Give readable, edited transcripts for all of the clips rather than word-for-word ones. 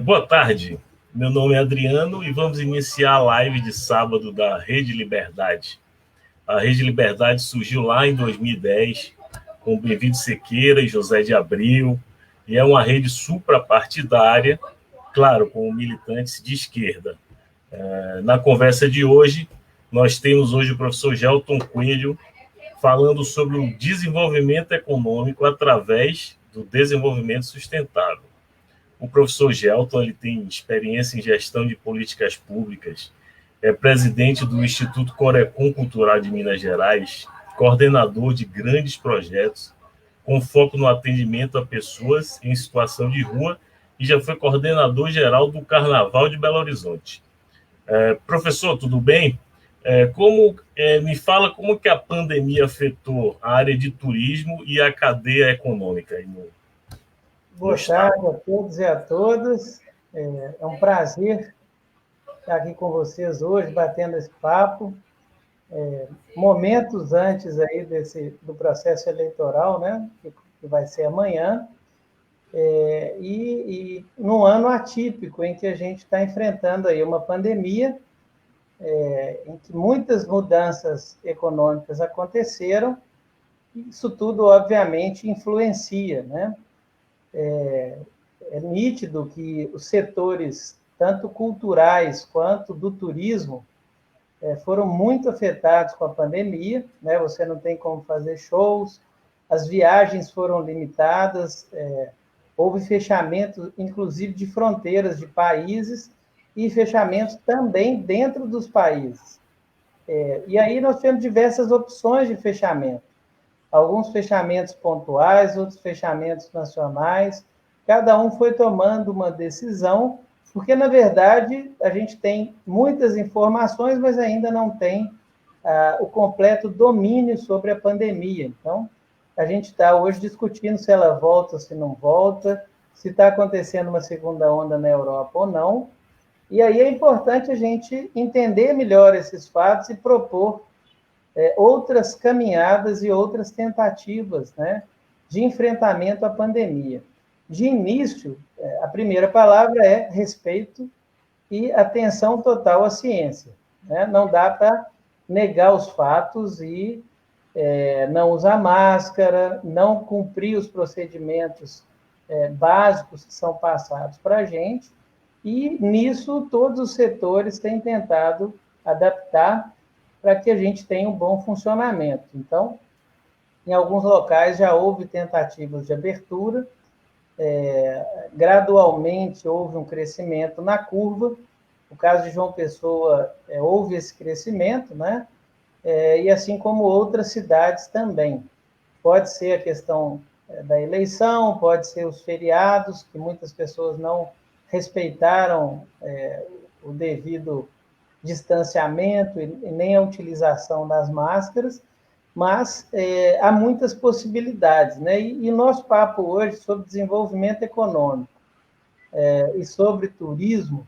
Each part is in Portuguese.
Boa tarde, meu nome é Adriano e vamos iniciar a live de sábado da Rede Liberdade. A Rede Liberdade surgiu lá em 2010 com Bem-vindo Sequeira e José de Abril, e é uma rede suprapartidária, claro, com militantes de esquerda. Na conversa de hoje, nós temos hoje o professor Gelton Coelho falando sobre o desenvolvimento econômico através do desenvolvimento sustentável. O professor Gelton ele tem experiência em gestão de políticas públicas, é presidente do Instituto Corecon Cultural de Minas Gerais, coordenador de grandes projetos, com foco no atendimento a pessoas em situação de rua e já foi coordenador geral do Carnaval de Belo Horizonte. Professor, tudo bem? Me fala como que a pandemia afetou a área de turismo e a cadeia econômica aí no Boa estado. tarde a todos e a todas. É um prazer estar aqui com vocês hoje, batendo esse papo. Momentos antes aí do processo eleitoral, né, que vai ser amanhã, e num ano atípico em que a gente está enfrentando aí uma pandemia, em que muitas mudanças econômicas aconteceram, e isso tudo, obviamente, influencia, né? É nítido que os setores, tanto culturais quanto do turismo, foram muito afetados com a pandemia, né? Você não tem como fazer shows, as viagens foram limitadas, houve fechamento, inclusive, de fronteiras de países e fechamentos também dentro dos países. E aí nós temos diversas opções de fechamento. Alguns fechamentos pontuais, outros fechamentos nacionais. Cada um foi tomando uma decisão, porque, na verdade, a gente tem muitas informações, mas ainda não tem o completo domínio sobre a pandemia. Então, a gente está hoje discutindo se ela volta, se não volta, se está acontecendo uma segunda onda na Europa ou não. E aí é importante a gente entender melhor esses fatos e propor outras caminhadas e outras tentativas, né, de enfrentamento à pandemia. De início, a primeira palavra é respeito e atenção total à ciência, né? Não dá para negar os fatos e não usar máscara, não cumprir os procedimentos básicos que são passados para a gente, e nisso todos os setores têm tentado adaptar para que a gente tenha um bom funcionamento. Então, em alguns locais já houve tentativas de abertura, gradualmente houve um crescimento na curva. No caso de João Pessoa, houve esse crescimento, né? E assim como outras cidades também. Pode ser a questão da eleição, pode ser os feriados, que muitas pessoas não respeitaram o devido distanciamento e nem a utilização das máscaras, mas há muitas possibilidades, né? E nosso papo hoje sobre desenvolvimento econômico e sobre turismo,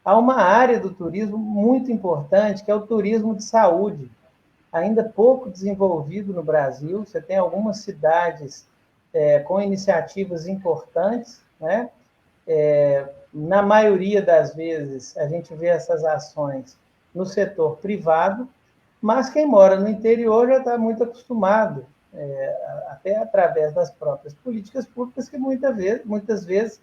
há uma área do turismo muito importante, que é o turismo de saúde, ainda pouco desenvolvido no Brasil. Você tem algumas cidades com iniciativas importantes, né? Na maioria das vezes, a gente vê essas ações no setor privado, mas quem mora no interior já está muito acostumado, até através das próprias políticas públicas, que muitas vezes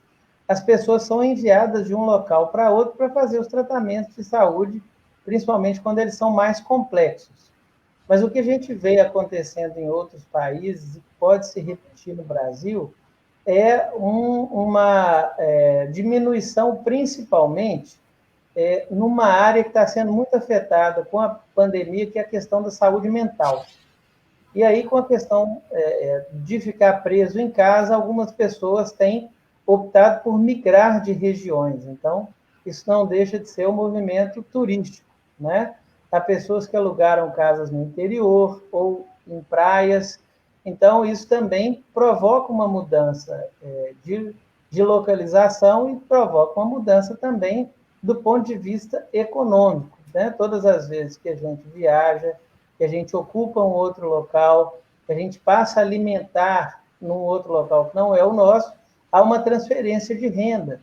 as pessoas são enviadas de um local para outro para fazer os tratamentos de saúde, principalmente quando eles são mais complexos. Mas o que a gente vê acontecendo em outros países, e que pode se repetir no Brasil, é uma diminuição, principalmente, numa área que está sendo muito afetada com a pandemia, que é a questão da saúde mental. E aí, com a questão de ficar preso em casa, algumas pessoas têm optado por migrar de regiões. Então, isso não deixa de ser um movimento turístico, né? Há pessoas que alugaram casas no interior ou em praias. Então, isso também provoca uma mudança de localização e provoca uma mudança também do ponto de vista econômico, né? Todas as vezes que a gente viaja, que a gente ocupa um outro local, que a gente passa a alimentar num outro local que não é o nosso, há uma transferência de renda.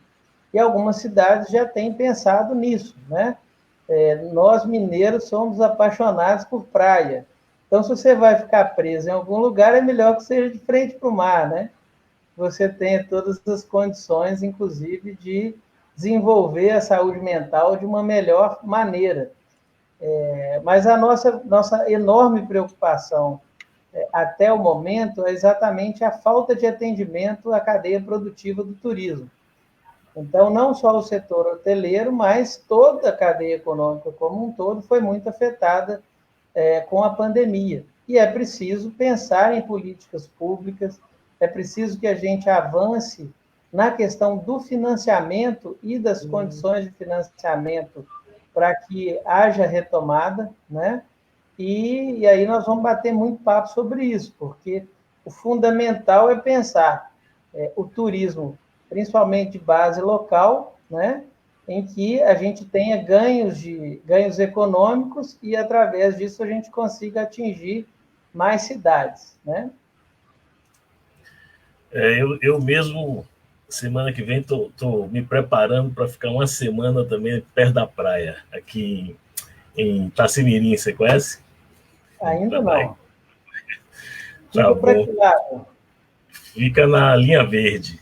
e algumas cidades já têm pensado nisso, né? Nós, mineiros, somos apaixonados por praia. Então, se você vai ficar preso em algum lugar, é melhor que seja de frente para o mar, né? Você tenha todas as condições, inclusive, de desenvolver a saúde mental de uma melhor maneira. Mas a nossa enorme preocupação até o momento é exatamente a falta de atendimento à cadeia produtiva do turismo. Então, não só o setor hoteleiro, mas toda a cadeia econômica como um todo foi muito afetada com a pandemia. E é preciso pensar em políticas públicas, é preciso que a gente avance na questão do financiamento e das condições de financiamento para que haja retomada, né? E aí nós vamos bater muito papo sobre isso, porque o fundamental é pensar o turismo, principalmente de base local, né? Em que a gente tenha ganhos econômicos e, através disso, a gente consiga atingir mais cidades, né? Eu mesmo, semana que vem, tô me preparando para ficar uma semana também perto da praia, aqui em Itacimirim, você conhece? Ainda Vai. não. Tá Fica para bom. que lado? Fica na linha verde.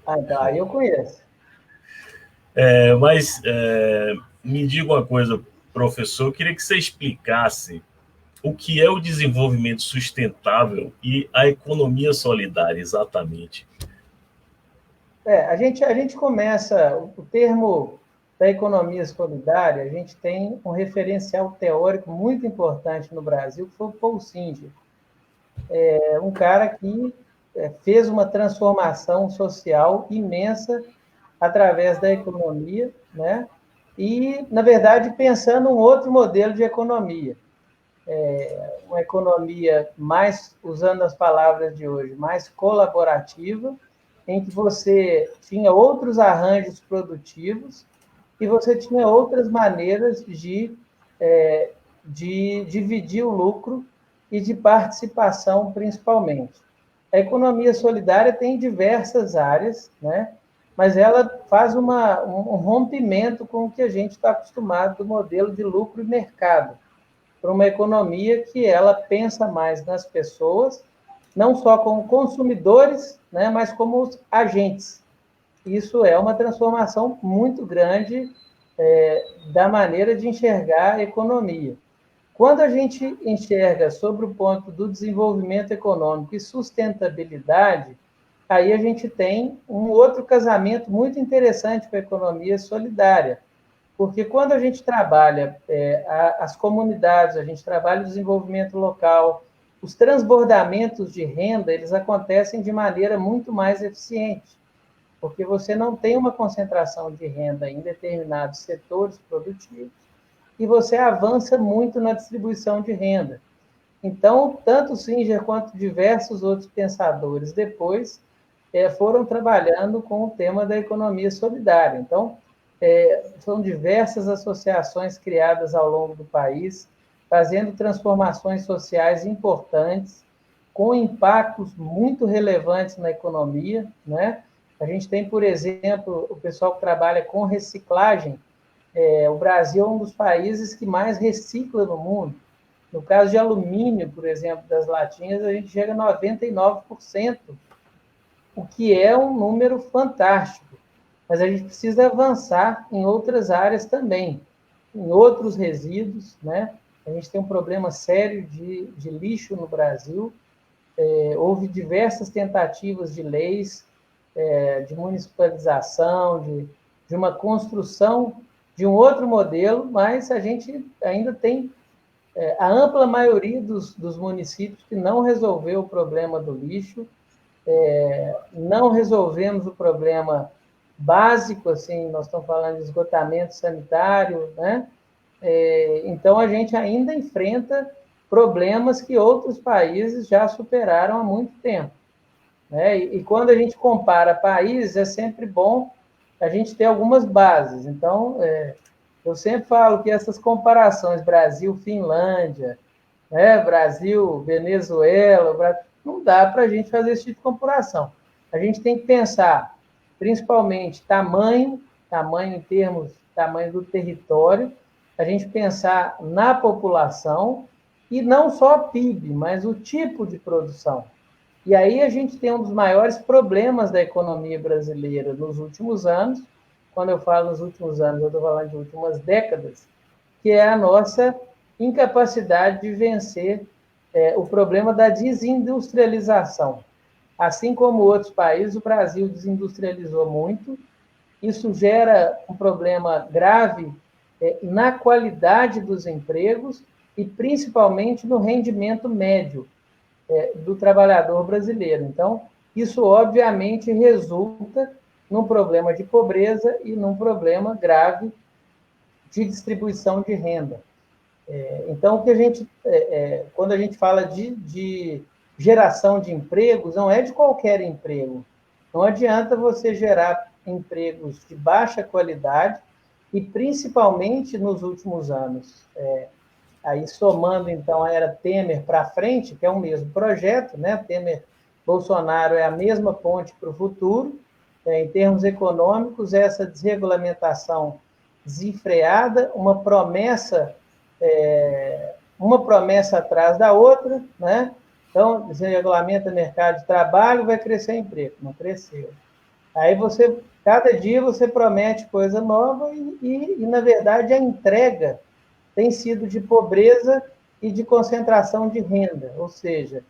Ah, tá, aí eu conheço. Mas me diga uma coisa, professor, eu queria que você explicasse o que é o desenvolvimento sustentável e a economia solidária, exatamente. A gente começa, o termo da economia solidária, a gente tem um referencial teórico muito importante no Brasil, que foi o Paul Singer. Um cara que fez uma transformação social imensa através da economia, né? E, na verdade, pensando um outro modelo de economia, uma economia mais, usando as palavras de hoje, mais colaborativa, em que você tinha outros arranjos produtivos e você tinha outras maneiras de dividir o lucro e de participação, principalmente. A economia solidária tem diversas áreas, né? Mas ela faz um rompimento com o que a gente está acostumado do modelo de lucro e mercado, para uma economia que ela pensa mais nas pessoas, não só como consumidores, né, mas como os agentes. Isso é uma transformação muito grande da maneira de enxergar a economia. Quando a gente enxerga sobre o ponto do desenvolvimento econômico e sustentabilidade, aí a gente tem um outro casamento muito interessante com a economia solidária, porque quando a gente trabalha as comunidades, a gente trabalha o desenvolvimento local, os transbordamentos de renda, eles acontecem de maneira muito mais eficiente, porque você não tem uma concentração de renda em determinados setores produtivos e você avança muito na distribuição de renda. Então, tanto Singer quanto diversos outros pensadores depois foram trabalhando com o tema da economia solidária. Então, são diversas associações criadas ao longo do país, fazendo transformações sociais importantes, com impactos muito relevantes na economia, né? A gente tem, por exemplo, o pessoal que trabalha com reciclagem. O Brasil é um dos países que mais recicla no mundo. No caso de alumínio, por exemplo, das latinhas, a gente chega a 99%, o que é um número fantástico. Mas a gente precisa avançar em outras áreas também, em outros resíduos, né? A gente tem um problema sério de lixo no Brasil. Houve diversas tentativas de leis, de municipalização, de uma construção de um outro modelo, mas a gente ainda tem a ampla maioria dos municípios que não resolveu o problema do lixo, não resolvemos o problema básico, assim, nós estamos falando de esgotamento sanitário, né? Então, a gente ainda enfrenta problemas que outros países já superaram há muito tempo, né? E quando a gente compara países, é sempre bom a gente ter algumas bases. Então, eu sempre falo que essas comparações Brasil-Finlândia, né, Brasil-Venezuela, não dá para a gente fazer esse tipo de comparação. A gente tem que pensar, principalmente, tamanho, tamanho em termos tamanho do território, a gente pensar na população e não só PIB, mas o tipo de produção. E aí a gente tem um dos maiores problemas da economia brasileira nos últimos anos. Quando eu falo nos últimos anos, eu estou falando de últimas décadas, que é a nossa incapacidade de vencer o problema da desindustrialização. Assim como outros países, o Brasil desindustrializou muito. Isso gera um problema grave na qualidade dos empregos e principalmente no rendimento médio do trabalhador brasileiro. Então, isso obviamente resulta num problema de pobreza e num problema grave de distribuição de renda. Então, o que a gente, quando a gente fala de geração de empregos, não é de qualquer emprego. Não adianta você gerar empregos de baixa qualidade e, principalmente, nos últimos anos. Aí, somando, então, a era Temer para frente, que é o mesmo projeto, né? Temer-Bolsonaro é a mesma ponte para o futuro. Em termos econômicos, essa desregulamentação desenfreada, uma promessa atrás da outra, né? Então, desregulamenta o mercado de trabalho, vai crescer emprego. Não cresceu. Aí cada dia você promete coisa nova e, na verdade, a entrega tem sido de pobreza e de concentração de renda, ou seja,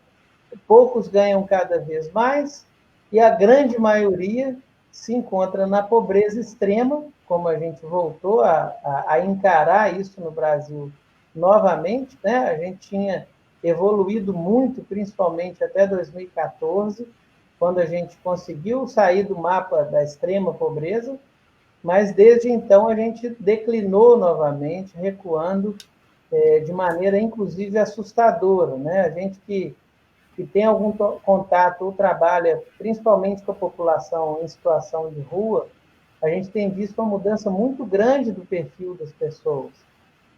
poucos ganham cada vez mais e a grande maioria se encontra na pobreza extrema, como a gente voltou a encarar isso no Brasil novamente, né? A gente tinha evoluído muito, principalmente até 2014, quando a gente conseguiu sair do mapa da extrema pobreza, mas desde então a gente declinou novamente, recuando de maneira inclusive assustadora, né? A gente que tem algum contato ou trabalha principalmente com a população em situação de rua, a gente tem visto uma mudança muito grande do perfil das pessoas.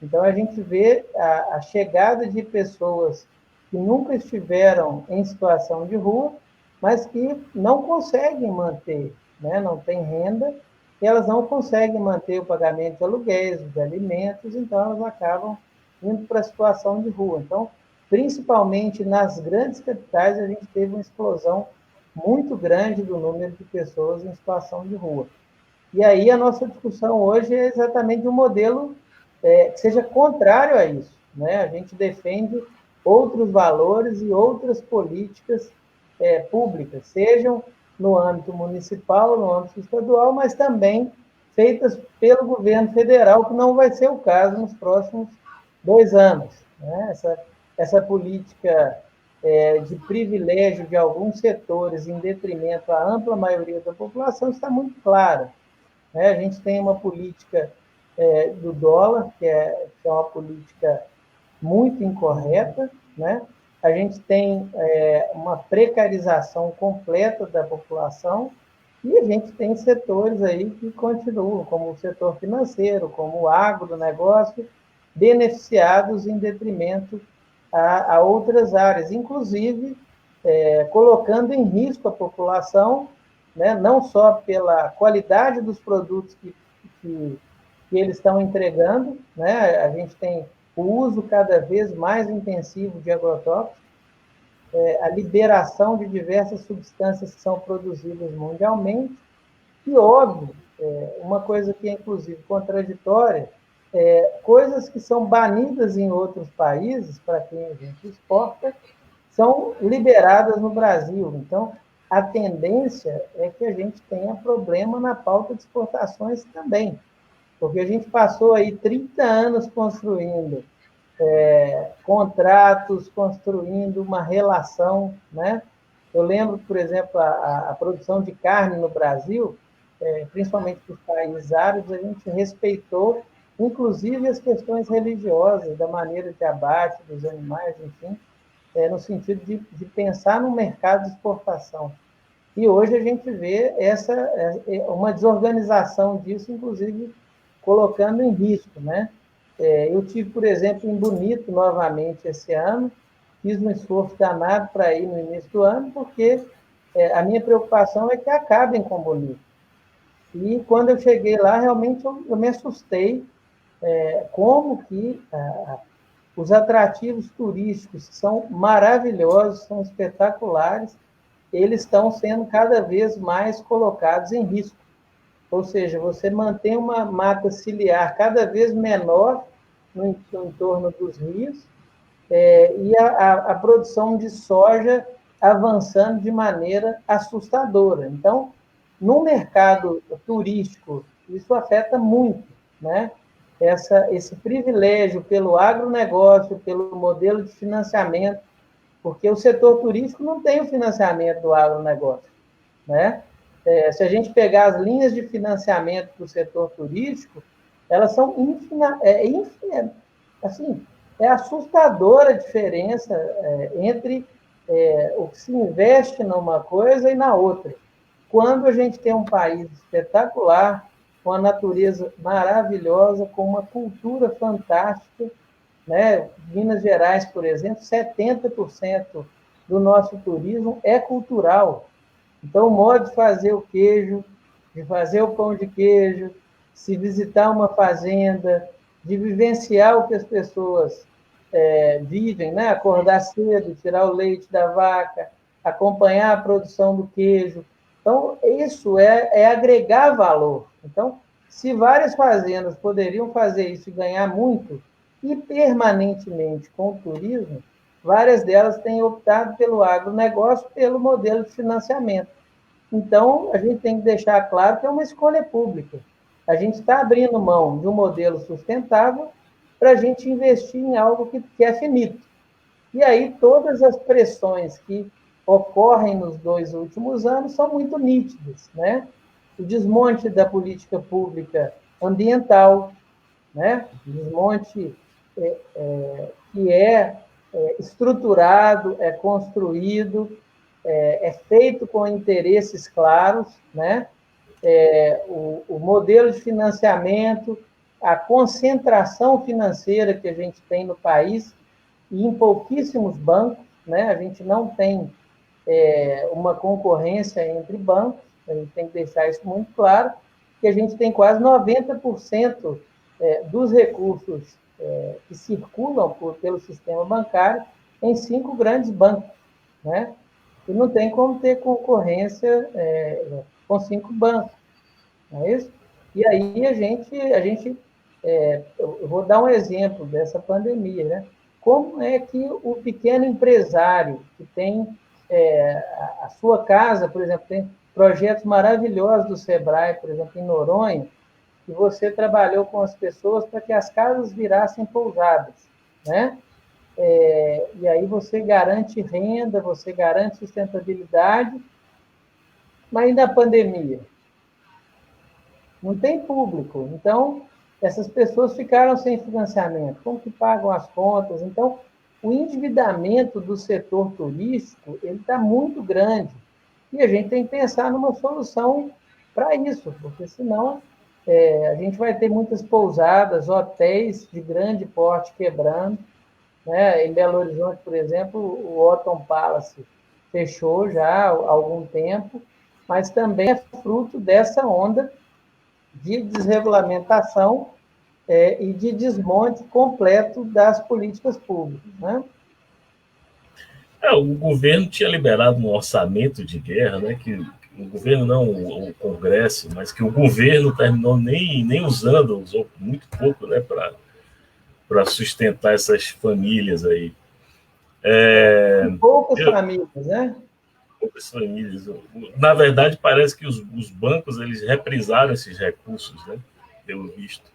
Então, a gente vê a chegada de pessoas que nunca estiveram em situação de rua, mas que não conseguem manter, né? Não têm renda, e elas não conseguem manter o pagamento de aluguéis, de alimentos, então elas acabam indo para a situação de rua. Então, principalmente nas grandes capitais, a gente teve uma explosão muito grande do número de pessoas em situação de rua. E aí a nossa discussão hoje é exatamente um modelo que seja contrário a isso, né? A gente defende outros valores e outras políticas públicas, sejam no âmbito municipal, no âmbito estadual, mas também feitas pelo governo federal, que não vai ser o caso nos próximos 2 anos, né? Essa política de privilégio de alguns setores em detrimento à ampla maioria da população está muito clara, né? A gente tem uma política do dólar, que é uma política muito incorreta, né? A gente tem uma precarização completa da população e a gente tem setores aí que continuam, como o setor financeiro, como o agronegócio, beneficiados em detrimento a outras áreas, inclusive colocando em risco a população, né? Não só pela qualidade dos produtos que eles estão entregando, né? A gente tem o uso cada vez mais intensivo de agrotóxicos, a liberação de diversas substâncias que são produzidas mundialmente, e, óbvio, uma coisa que é, inclusive, contraditória, coisas que são banidas em outros países, para quem a gente exporta, são liberadas no Brasil. Então, a tendência é que a gente tenha problema na pauta de exportações também, porque a gente passou aí 30 anos construindo contratos, construindo uma relação, né? Eu lembro, por exemplo, a produção de carne no Brasil, principalmente para os países árabes, a gente respeitou, inclusive, as questões religiosas, da maneira de abate dos animais, enfim, no sentido de pensar no mercado de exportação. E hoje a gente vê uma desorganização disso, inclusive colocando em risco, né? Eu tive, por exemplo, em Bonito novamente esse ano, fiz um esforço danado para ir no início do ano, porque a minha preocupação é que acabem com Bonito. E quando eu cheguei lá, realmente eu me assustei como que os atrativos turísticos são maravilhosos, são espetaculares, eles estão sendo cada vez mais colocados em risco. Ou seja, você mantém uma mata ciliar cada vez menor no entorno dos rios, e a produção de soja avançando de maneira assustadora. Então, no mercado turístico, isso afeta muito, né? Esse privilégio pelo agronegócio, pelo modelo de financiamento, porque o setor turístico não tem o financiamento do agronegócio, né? Se a gente pegar as linhas de financiamento do setor turístico, elas são assim, é assustadora a diferença entre o que se investe numa coisa e na outra. Quando a gente tem um país espetacular, com a natureza maravilhosa, com uma cultura fantástica, né? Minas Gerais, por exemplo, 70% do nosso turismo é cultural. Então, o modo de fazer o queijo, de fazer o pão de queijo, se visitar uma fazenda, de vivenciar o que as pessoas vivem, né? Acordar cedo, tirar o leite da vaca, acompanhar a produção do queijo. Então, isso é agregar valor. Então, se várias fazendas poderiam fazer isso e ganhar muito, e permanentemente com o turismo, várias delas têm optado pelo agronegócio, pelo modelo de financiamento. Então, a gente tem que deixar claro que é uma escolha pública. A gente está abrindo mão de um modelo sustentável para a gente investir em algo que é finito. E aí, todas as pressões que ocorrem nos 2 últimos anos são muito nítidas, né? O desmonte da política pública ambiental, né? O desmonte que estruturado, é construído, é feito com interesses claros, né? O modelo de financiamento, a concentração financeira que a gente tem no país e em pouquíssimos bancos, né? A gente não tem uma concorrência entre bancos, a gente tem que deixar isso muito claro, que a gente tem quase 90% dos recursos que circulam pelo sistema bancário em 5 grandes bancos, né? E não tem como ter concorrência com 5 bancos, não é isso? E aí eu vou dar um exemplo dessa pandemia, né? Como é que o pequeno empresário que tem a sua casa, por exemplo, tem projetos maravilhosos do Sebrae, por exemplo, em Noronha, que você trabalhou com as pessoas para que as casas virassem pousadas, né? E aí você garante renda, você garante sustentabilidade, mas na pandemia não tem público. Então, essas pessoas ficaram sem financiamento. Como que pagam as contas? Então, o endividamento do setor turístico ele está muito grande. E a gente tem que pensar numa solução para isso, porque senão a gente vai ter muitas pousadas, hotéis de grande porte quebrando, né? Em Belo Horizonte, por exemplo, o Otton Palace fechou já há algum tempo, mas também é fruto dessa onda de desregulamentação e de desmonte completo das políticas públicas, né? O governo tinha liberado um orçamento de guerra, né, que o governo não, o Congresso, mas que o governo terminou nem usando, usou muito pouco, né, para sustentar essas famílias aí. Poucas famílias, né? Poucas famílias. Na verdade, parece que os bancos eles reprisaram esses recursos, né, pelo visto.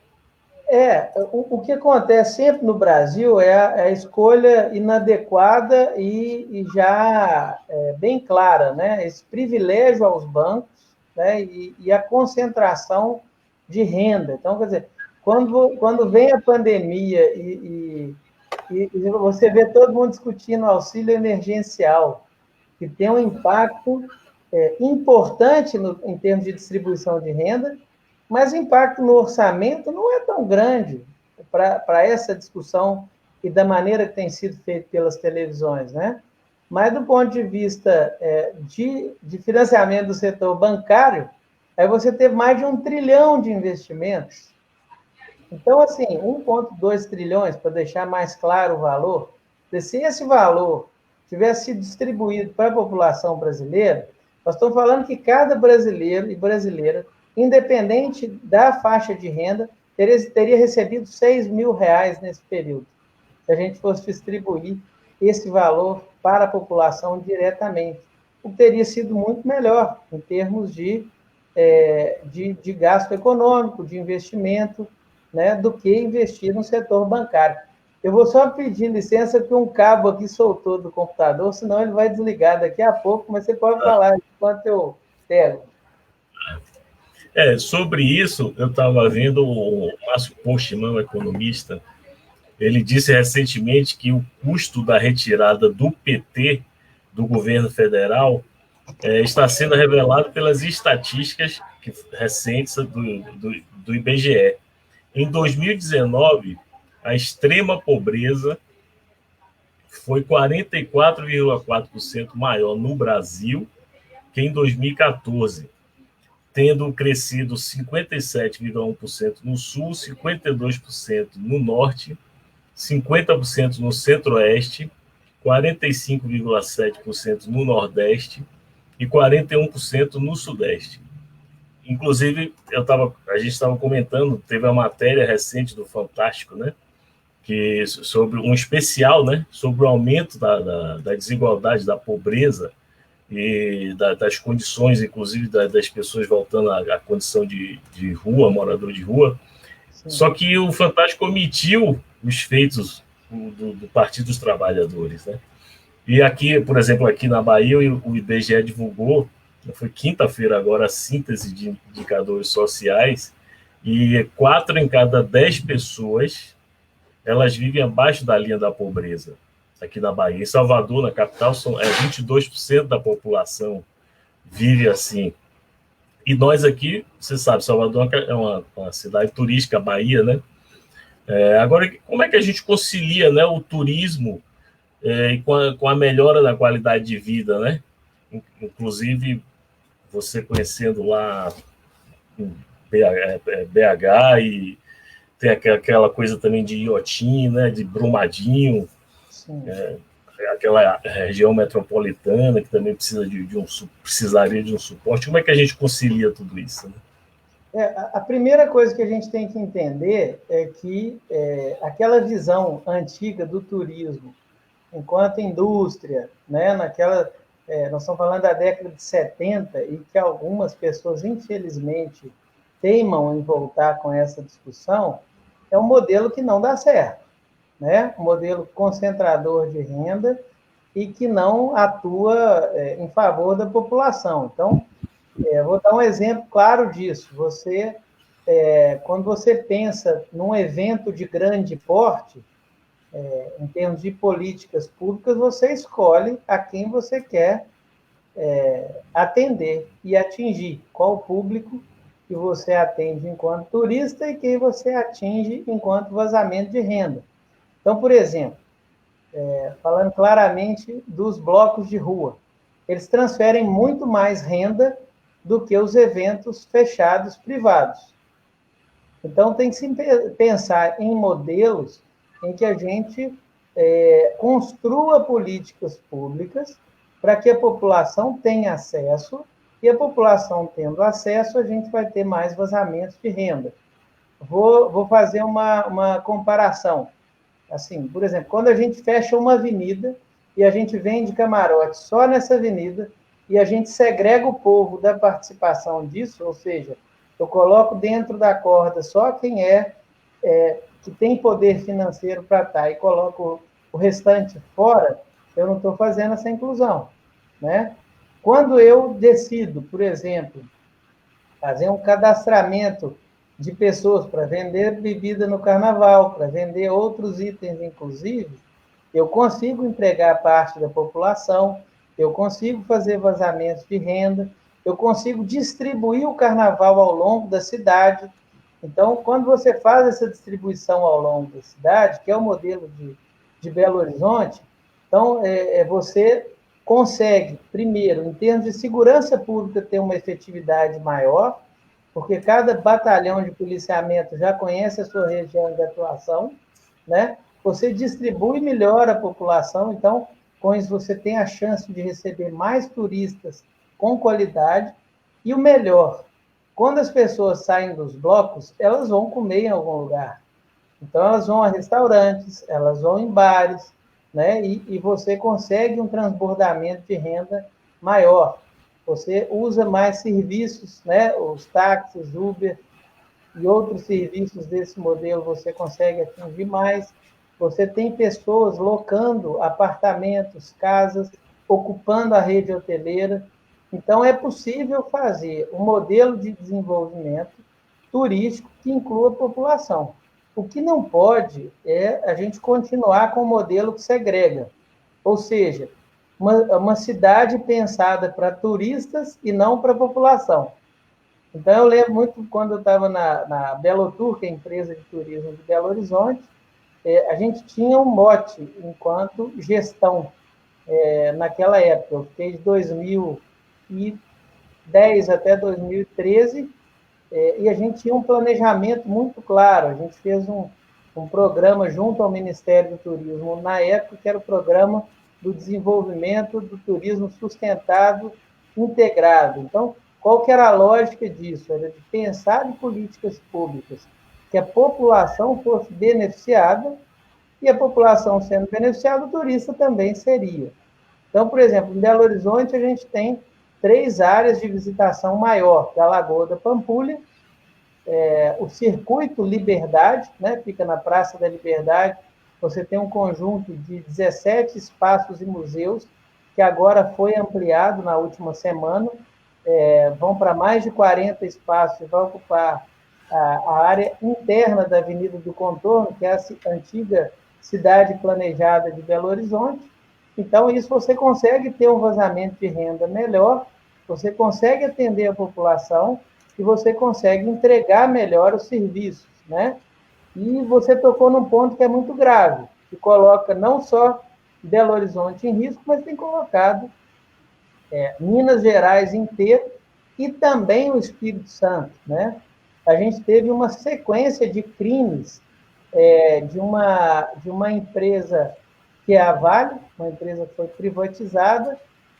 O que acontece sempre no Brasil é a escolha inadequada e já bem clara, né? Esse privilégio aos bancos, né? E a concentração de renda. Então, quer dizer, quando vem a pandemia e você vê todo mundo discutindo auxílio emergencial, que tem um impacto importante em termos de distribuição de renda, mas o impacto no orçamento não é tão grande para essa discussão e da maneira que tem sido feito pelas televisões, né? Mas do ponto de vista de financiamento do setor bancário, Aí você teve mais de 1 trilhão de investimentos. Então, assim, 1,2 trilhões, para deixar mais claro o valor, se esse valor tivesse sido distribuído para a população brasileira, nós estamos falando que cada brasileiro e brasileira, independente da faixa de renda, teria recebido R$ 6.000 nesse período, se a gente fosse distribuir esse valor para a população diretamente, o que teria sido muito melhor em termos de gasto econômico, de investimento, né, do que investir no setor bancário. Eu vou só pedir licença que um cabo aqui soltou do computador, senão ele vai desligar daqui a pouco, mas você pode falar enquanto eu pego. Sobre isso, eu estava vendo o Márcio Postman, um economista, ele disse recentemente que o custo da retirada do PT do governo federal está sendo revelado pelas estatísticas recentes do IBGE. Em 2019, a extrema pobreza foi 44,4% maior no Brasil que em 2014, tendo crescido 57,1% no Sul, 52% no Norte, 50% no Centro-Oeste, 45,7% no Nordeste e 41% no Sudeste. Inclusive, a gente estava comentando, teve uma matéria recente do Fantástico, né, sobre um especial, né, sobre o aumento da desigualdade, da pobreza e das condições, inclusive das pessoas voltando à condição de rua, morador de rua. Sim. Só que o Fantástico omitiu os feitos do Partido dos Trabalhadores, né? E aqui, por exemplo, aqui na Bahia, o IBGE divulgou, foi quinta-feira agora, a síntese de indicadores sociais, e 4 em cada 10 pessoas, elas vivem abaixo da linha da pobreza, aqui na Bahia. Em Salvador, na capital, 22% da população vive assim. E nós aqui, você sabe, Salvador é uma cidade turística, Bahia, né? Agora, como é que a gente concilia, né, o turismo com a melhora da qualidade de vida, né? Inclusive, você conhecendo lá em BH e tem aquela coisa também de Iotim, né, de Brumadinho, aquela região metropolitana que também precisaria de um suporte. Como é que a gente concilia tudo isso, né? A primeira coisa que a gente tem que entender é que aquela visão antiga do turismo enquanto indústria, né, nós estamos falando da década de 70 e que algumas pessoas, infelizmente, teimam em voltar com essa discussão, é um modelo que não dá certo, né? Um modelo concentrador de renda e que não atua em favor da população. Então, vou dar um exemplo claro disso. Quando você pensa num evento de grande porte, em termos de políticas públicas, você escolhe a quem você quer atender e atingir, qual o público que você atende enquanto turista e quem você atinge enquanto vazamento de renda. Então, por exemplo, falando claramente dos blocos de rua, eles transferem muito mais renda do que os eventos fechados privados. Então, tem que se pensar em modelos em que a gente construa políticas públicas para que a população tenha acesso, e a população tendo acesso, a gente vai ter mais vazamentos de renda. Vou fazer uma comparação. Assim, por exemplo, quando a gente fecha uma avenida e a gente vende camarote só nessa avenida e a gente segrega o povo da participação disso, ou seja, eu coloco dentro da corda só quem que tem poder financeiro para estar e coloco o restante fora, eu não estou fazendo essa inclusão, né? Quando eu decido, por exemplo, fazer um cadastramento de pessoas para vender bebida no carnaval, para vender outros itens, inclusive, eu consigo empregar parte da população, eu consigo fazer vazamentos de renda, eu consigo distribuir o carnaval ao longo da cidade. Então, quando você faz essa distribuição ao longo da cidade, que é o modelo de Belo Horizonte, então, você consegue, primeiro, em termos de segurança pública, ter uma efetividade maior, porque cada batalhão de policiamento já conhece a sua região de atuação, né? Você distribui melhor a população, então, com isso você tem a chance de receber mais turistas com qualidade, e o melhor, quando as pessoas saem dos blocos, elas vão comer em algum lugar. Então, elas vão a restaurantes, elas vão em bares, né? E você consegue um transbordamento de renda maior. Você usa mais serviços, né? Os táxis, Uber e outros serviços desse modelo você consegue atingir mais. Você tem pessoas locando apartamentos, casas, ocupando a rede hoteleira. Então, é possível fazer um modelo de desenvolvimento turístico que inclua a população. O que não pode é a gente continuar com o modelo que segrega, ou seja, uma cidade pensada para turistas e não para a população. Então, eu lembro muito quando eu estava na Belotour, que é a empresa de turismo de Belo Horizonte, a gente tinha um mote enquanto gestão naquela época. Eu fiquei de 2010 até 2013, e a gente tinha um planejamento muito claro. A gente fez um programa junto ao Ministério do Turismo, na época, que era o Programa do Desenvolvimento do Turismo Sustentado Integrado. Então, qual que era a lógica disso? Era de pensar em políticas públicas que a população fosse beneficiada, e a população sendo beneficiada, o turista também seria. Então, por exemplo, em Belo Horizonte, a gente tem 3 áreas de visitação maior, que é a Lagoa da Pampulha, o Circuito Liberdade, né, fica na Praça da Liberdade. Você tem um conjunto de 17 espaços e museus, que agora foi ampliado na última semana, vão para mais de 40 espaços e vai ocupar a área interna da Avenida do Contorno, que é a antiga cidade planejada de Belo Horizonte. Então, isso você consegue ter um vazamento de renda melhor, você consegue atender a população e você consegue entregar melhor os serviços, né? E você tocou num ponto que é muito grave, que coloca não só Belo Horizonte em risco, mas tem colocado Minas Gerais inteiro e também o Espírito Santo, né? A gente teve uma sequência de crimes de uma empresa que é a Vale, uma empresa que foi privatizada,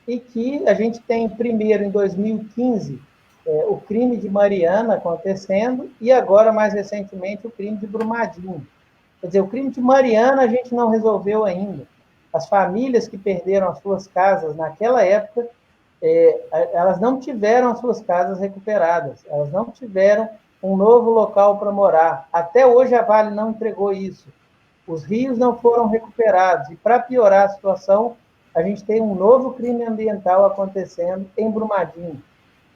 e que a gente tem primeiro, em 2015, o crime de Mariana acontecendo, e agora, mais recentemente, o crime de Brumadinho. Quer dizer, o crime de Mariana a gente não resolveu ainda. As famílias que perderam as suas casas naquela época, elas não tiveram as suas casas recuperadas, elas não tiveram um novo local para morar. Até hoje a Vale não entregou isso. Os rios não foram recuperados. E, para piorar a situação, a gente tem um novo crime ambiental acontecendo em Brumadinho,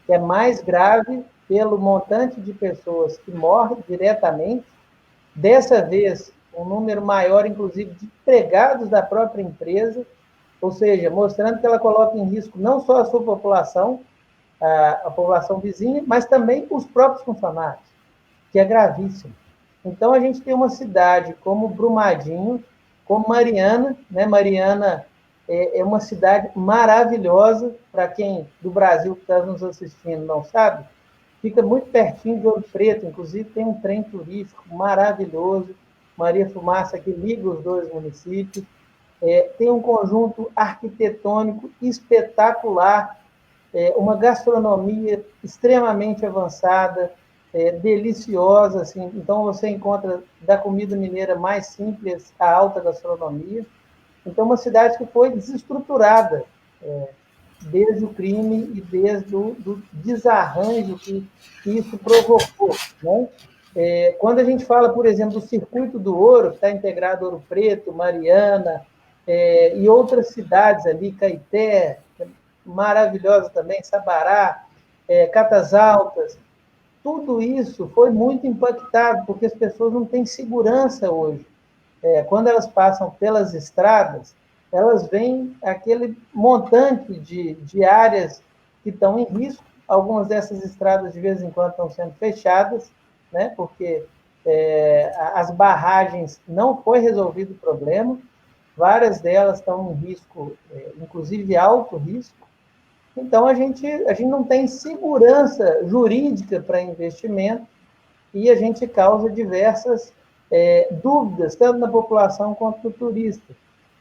que é mais grave pelo montante de pessoas que morrem diretamente. Dessa vez, um número maior, inclusive, de empregados da própria empresa, ou seja, mostrando que ela coloca em risco não só a sua população, a população vizinha, mas também os próprios funcionários, que é gravíssimo. Então, a gente tem uma cidade como Brumadinho, como Mariana, né? Mariana é uma cidade maravilhosa, para quem do Brasil que está nos assistindo não sabe, fica muito pertinho de Ouro Preto, inclusive tem um trem turístico maravilhoso, Maria Fumaça, que liga os 2 municípios, tem um conjunto arquitetônico espetacular, uma gastronomia extremamente avançada, deliciosa, assim. Então você encontra da comida mineira mais simples à alta gastronomia. Então, uma cidade que foi desestruturada desde o crime e desde o desarranjo que isso provocou, né? Quando a gente fala, por exemplo, do Circuito do Ouro, que está integrado Ouro Preto, Mariana, e outras cidades ali, Caeté, maravilhosa também, Sabará, Catas Altas, tudo isso foi muito impactado, porque as pessoas não têm segurança hoje. Quando elas passam pelas estradas, elas veem aquele montante de áreas que estão em risco. Algumas dessas estradas, de vez em quando, estão sendo fechadas, né, porque as barragens não foi resolvido o problema, várias delas estão em risco, inclusive alto risco, Então, a gente não tem segurança jurídica para investimento e a gente causa diversas dúvidas, tanto na população quanto no turista.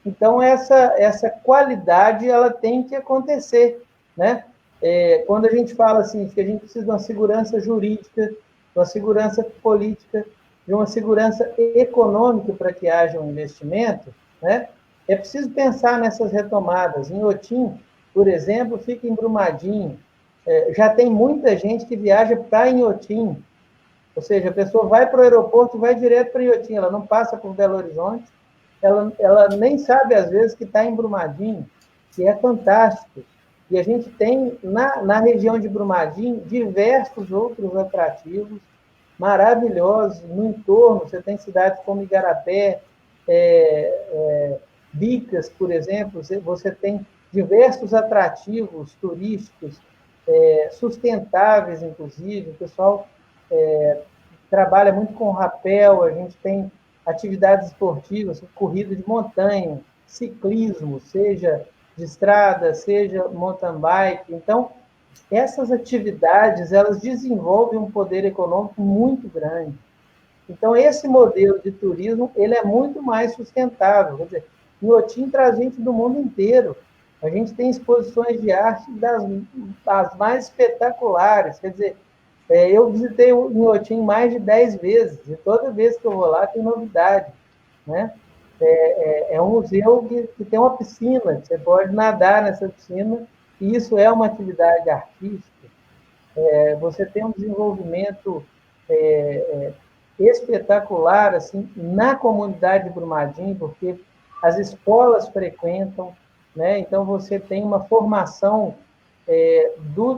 Então, essa qualidade ela tem que acontecer, né? Quando a gente fala assim, que a gente precisa de uma segurança jurídica, de uma segurança política, de uma segurança econômica para que haja um investimento, né? É preciso pensar nessas retomadas. Em Otim, por exemplo, fica em Brumadinho. Já tem muita gente que viaja para Inhotim, ou seja, a pessoa vai para o aeroporto e vai direto para Inhotim, ela não passa por Belo Horizonte, ela nem sabe, às vezes, que está em Brumadinho, que é fantástico. E a gente tem, na região de Brumadinho, diversos outros atrativos maravilhosos no entorno. Você tem cidades como Igarapé, Bicas, por exemplo, você tem diversos atrativos turísticos, sustentáveis, inclusive. O pessoal trabalha muito com rapel, a gente tem atividades esportivas, corrida de montanha, ciclismo, seja de estrada, seja mountain bike. Então, essas atividades, elas desenvolvem um poder econômico muito grande. Então, esse modelo de turismo, ele é muito mais sustentável. Quer dizer, Inhotim traz gente do mundo inteiro. A gente tem exposições de arte das mais espetaculares. Quer dizer, eu visitei o Inhotim mais de 10 vezes, e toda vez que eu vou lá tem novidade, né? Um museu que tem uma piscina, você pode nadar nessa piscina, e isso é uma atividade artística. Você tem um desenvolvimento espetacular assim na comunidade de Brumadinho, porque as escolas frequentam, né? Então você tem uma formação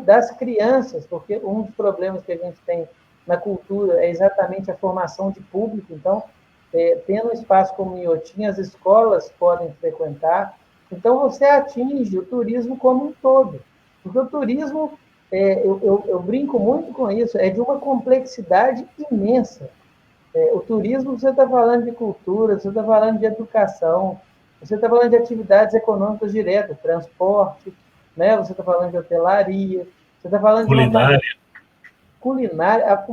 das crianças, porque um dos problemas que a gente tem na cultura é exatamente a formação de público. Então, tendo um espaço como Inhotim, as escolas podem frequentar. Então, você atinge o turismo como um todo. Porque o turismo, eu brinco muito com isso, é de uma complexidade imensa. O turismo, você está falando de cultura, você está falando de educação, você está falando de atividades econômicas diretas, transporte, né? Você está falando de hotelaria, você está falando de uma Culinária. culinária.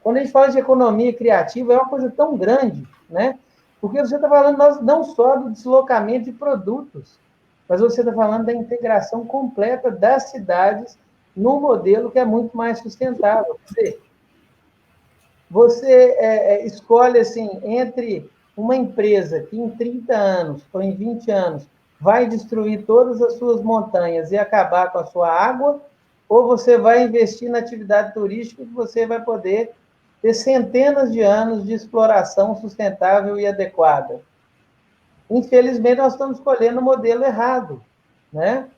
Quando a gente fala de economia criativa, é uma coisa tão grande, né? Porque você está falando não só do deslocamento de produtos, mas você está falando da integração completa das cidades num modelo que é muito mais sustentável. Quer dizer, você escolhe assim entre uma empresa que em 30 anos ou em 20 anos vai destruir todas as suas montanhas e acabar com a sua água, ou você vai investir na atividade turística que você vai poder ter centenas de anos de exploração sustentável e adequada. Infelizmente, nós estamos escolhendo o modelo errado, né?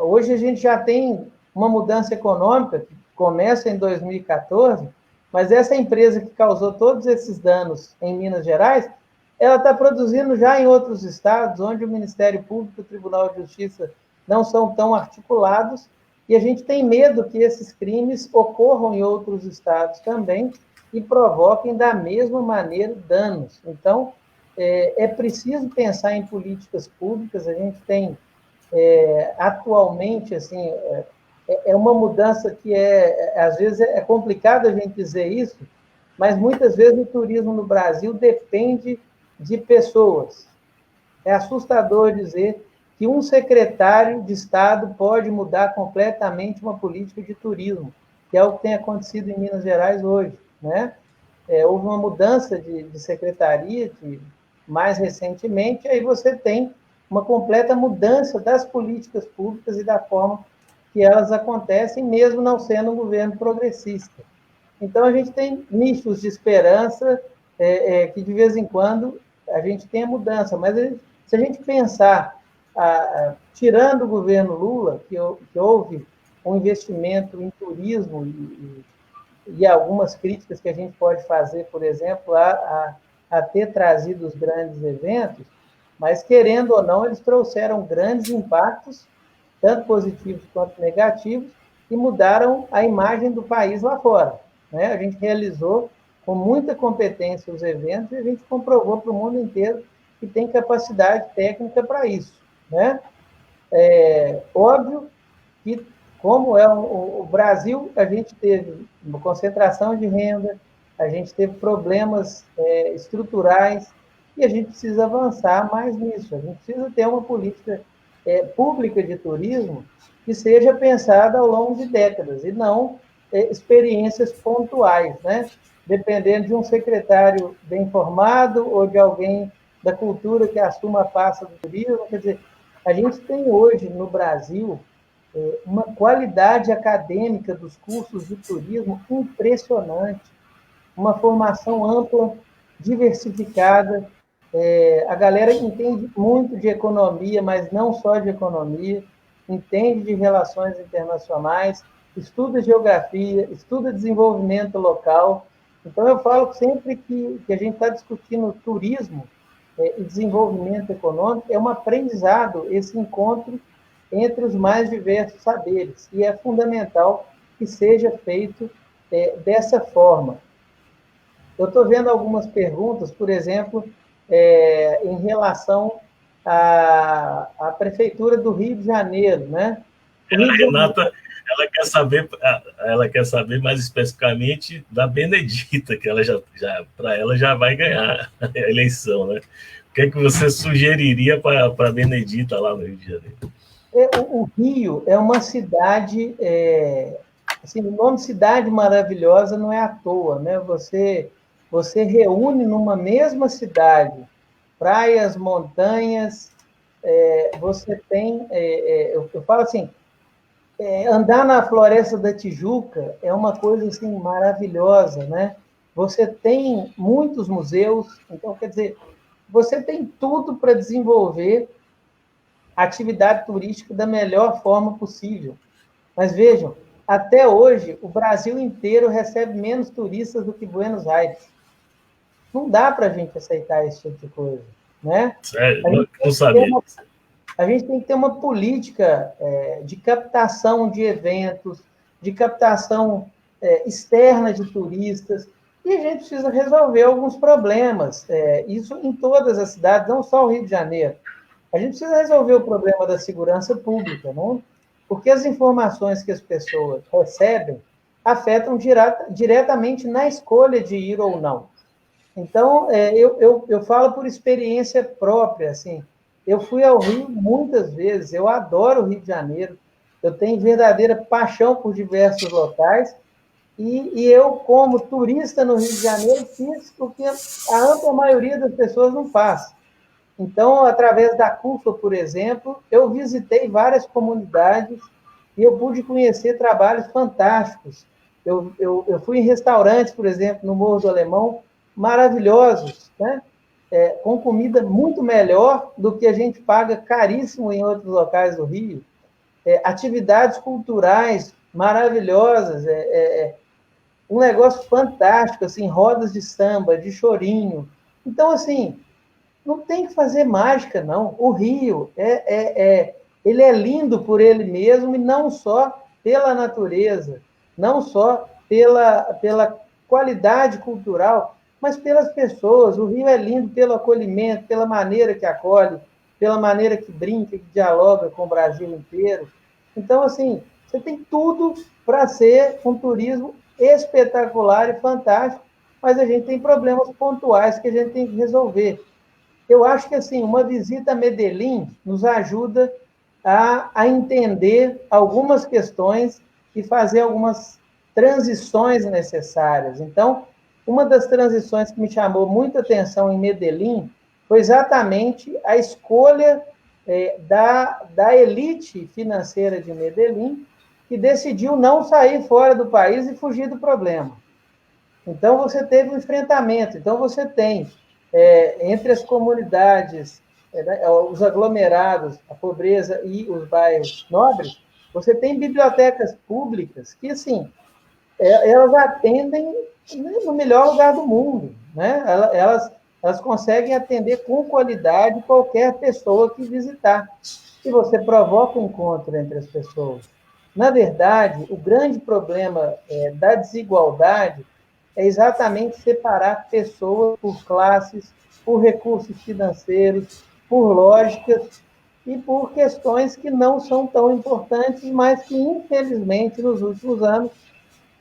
Hoje a gente já tem uma mudança econômica que começa em 2014, mas essa empresa que causou todos esses danos em Minas Gerais, ela está produzindo já em outros estados, onde o Ministério Público e o Tribunal de Justiça não são tão articulados, e a gente tem medo que esses crimes ocorram em outros estados também e provoquem da mesma maneira danos. Então, é preciso pensar em políticas públicas. A gente tem atualmente assim uma mudança que às vezes é complicado a gente dizer isso, mas muitas vezes o turismo no Brasil depende de pessoas. É assustador dizer que um secretário de Estado pode mudar completamente uma política de turismo, que é o que tem acontecido em Minas Gerais hoje, né? Houve uma mudança de secretaria mais recentemente, aí você tem uma completa mudança das políticas públicas e da forma que elas acontecem, mesmo não sendo um governo progressista. Então, a gente tem nichos de esperança que, de vez em quando, a gente tem a mudança, mas se a gente pensar, tirando o governo Lula, que houve um investimento em turismo e algumas críticas que a gente pode fazer, por exemplo, a ter trazido os grandes eventos, mas, querendo ou não, eles trouxeram grandes impactos, tanto positivos quanto negativos, e mudaram a imagem do país lá fora, né? A gente realizou com muita competência os eventos e a gente comprovou para o mundo inteiro que tem capacidade técnica para isso, né? Óbvio que, como é o Brasil, a gente teve uma concentração de renda, a gente teve problemas estruturais, e a gente precisa avançar mais nisso. A gente precisa ter uma política pública de turismo que seja pensada ao longo de décadas, e não experiências pontuais, né? Dependendo de um secretário bem formado ou de alguém da cultura que assuma a pasta do turismo. Quer dizer, a gente tem hoje no Brasil uma qualidade acadêmica dos cursos de turismo impressionante, uma formação ampla, diversificada. A galera entende muito de economia, mas não só de economia, entende de relações internacionais, estuda geografia, estuda desenvolvimento local. Então, eu falo sempre que a gente está discutindo turismo e desenvolvimento econômico, é um aprendizado, esse encontro entre os mais diversos saberes, e é fundamental que seja feito dessa forma. Eu estou vendo algumas perguntas, por exemplo, em relação à Prefeitura do Rio de Janeiro, né? O Rio de Janeiro... Renata, ela quer saber mais especificamente da Benedita, que ela para ela já vai ganhar a eleição, né? O que é que você sugeriria para a Benedita lá no Rio de Janeiro? O Rio é uma cidade, assim, o nome Cidade Maravilhosa não é à toa, né? Você reúne numa mesma cidade praias, montanhas, você tem, eu falo assim, andar na Floresta da Tijuca é uma coisa assim maravilhosa, né? Você tem muitos museus, então quer dizer, você tem tudo para desenvolver atividade turística da melhor forma possível. Mas vejam, até hoje, o Brasil inteiro recebe menos turistas do que Buenos Aires. Não dá para a gente aceitar esse tipo de coisa, né? Sério? Não sabia. A gente tem que ter uma política de captação de eventos, de captação externa de turistas, e a gente precisa resolver alguns problemas. Isso em todas as cidades, não só o Rio de Janeiro. A gente precisa resolver o problema da segurança pública, né? Porque as informações que as pessoas recebem afetam diretamente na escolha de ir ou não. Então, eu falo por experiência própria, assim, eu fui ao Rio muitas vezes, eu adoro o Rio de Janeiro, eu tenho verdadeira paixão por diversos locais, e eu, como turista no Rio de Janeiro, fiz o que a ampla maioria das pessoas não faz. Então, através da CUFA, por exemplo, eu visitei várias comunidades e eu pude conhecer trabalhos fantásticos. Eu fui em restaurantes, por exemplo, no Morro do Alemão, maravilhosos, né? Com comida muito melhor do que a gente paga caríssimo em outros locais do Rio. Atividades culturais maravilhosas, um negócio fantástico, assim, rodas de samba, de chorinho. Então, assim, não tem que fazer mágica, não. O Rio, ele é lindo por ele mesmo, e não só pela natureza, não só pela qualidade cultural, mas pelas pessoas. O Rio é lindo pelo acolhimento, pela maneira que acolhe, pela maneira que brinca, que dialoga com o Brasil inteiro. Então, assim, você tem tudo para ser um turismo espetacular e fantástico, mas a gente tem problemas pontuais que a gente tem que resolver. Eu acho que assim, uma visita a Medellín nos ajuda a entender algumas questões e fazer algumas transições necessárias. Então, uma das transições que me chamou muita atenção em Medellín foi exatamente a escolha da elite financeira de Medellín, que decidiu não sair fora do país e fugir do problema. Então, você teve um enfrentamento. Então, você tem, entre as comunidades, os aglomerados, a pobreza e os bairros nobres, você tem bibliotecas públicas que, assim, elas atendem no melhor lugar do mundo, né? Elas conseguem atender com qualidade qualquer pessoa que visitar. E você provoca um encontro entre as pessoas. Na verdade, o grande problema da desigualdade é exatamente separar pessoas por classes, por recursos financeiros, por lógicas, e por questões que não são tão importantes, mas que, infelizmente, nos últimos anos,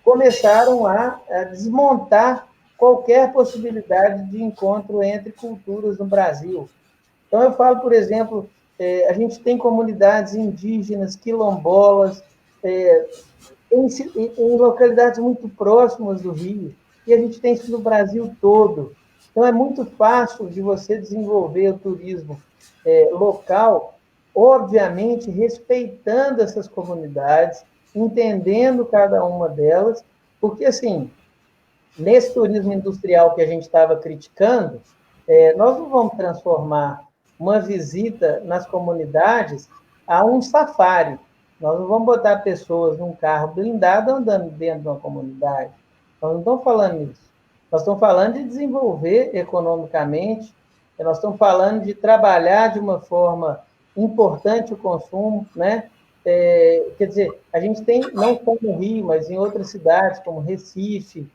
começaram a desmontar qualquer possibilidade de encontro entre culturas no Brasil. Então, eu falo, por exemplo, a gente tem comunidades indígenas, quilombolas, em localidades muito próximas do Rio, e a gente tem isso no Brasil todo. Então, é muito fácil de você desenvolver o turismo local, obviamente respeitando essas comunidades, entendendo cada uma delas, porque, assim, nesse turismo industrial que a gente estava criticando, nós não vamos transformar uma visita nas comunidades a um safari. Nós não vamos botar pessoas num carro blindado andando dentro de uma comunidade. Nós não estamos falando isso. Nós estamos falando de desenvolver economicamente, nós estamos falando de trabalhar de uma forma importante o consumo, né? Quer dizer, a gente tem, não só no Rio, mas em outras cidades, como Recife,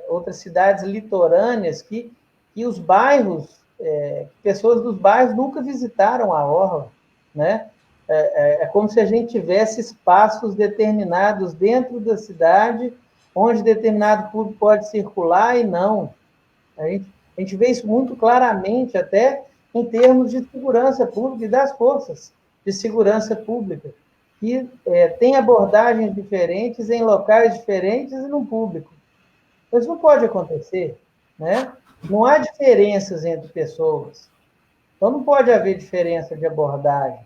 outras cidades litorâneas, que os bairros, pessoas dos bairros nunca visitaram a orla, né? É como se a gente tivesse espaços determinados dentro da cidade, onde determinado público pode circular e não. A gente vê isso muito claramente, até em termos de segurança pública e das forças de segurança pública, que têm abordagens diferentes em locais diferentes e no público. Isso não pode acontecer, né? Não há diferenças entre pessoas. Então, não pode haver diferença de abordagem.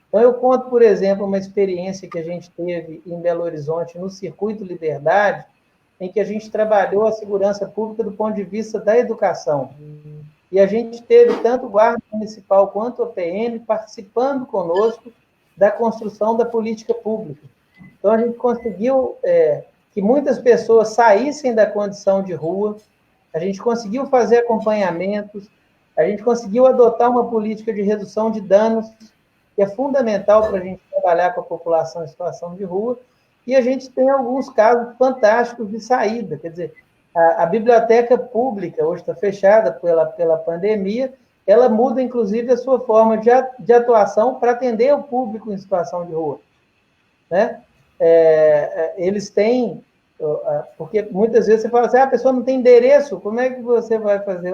Então, eu conto, por exemplo, uma experiência que a gente teve em Belo Horizonte, no Circuito Liberdade, em que a gente trabalhou a segurança pública do ponto de vista da educação. E a gente teve tanto o Guarda Municipal quanto a PM participando conosco da construção da política pública. Então, a gente conseguiu que muitas pessoas saíssem da condição de rua, a gente conseguiu fazer acompanhamentos, a gente conseguiu adotar uma política de redução de danos, que é fundamental para a gente trabalhar com a população em situação de rua, e a gente tem alguns casos fantásticos de saída, quer dizer, a biblioteca pública, hoje está fechada pela pandemia, ela muda, inclusive, a sua forma de atuação para atender o público em situação de rua, né? Eles têm, porque muitas vezes você fala assim, a pessoa não tem endereço, como é que você vai fazer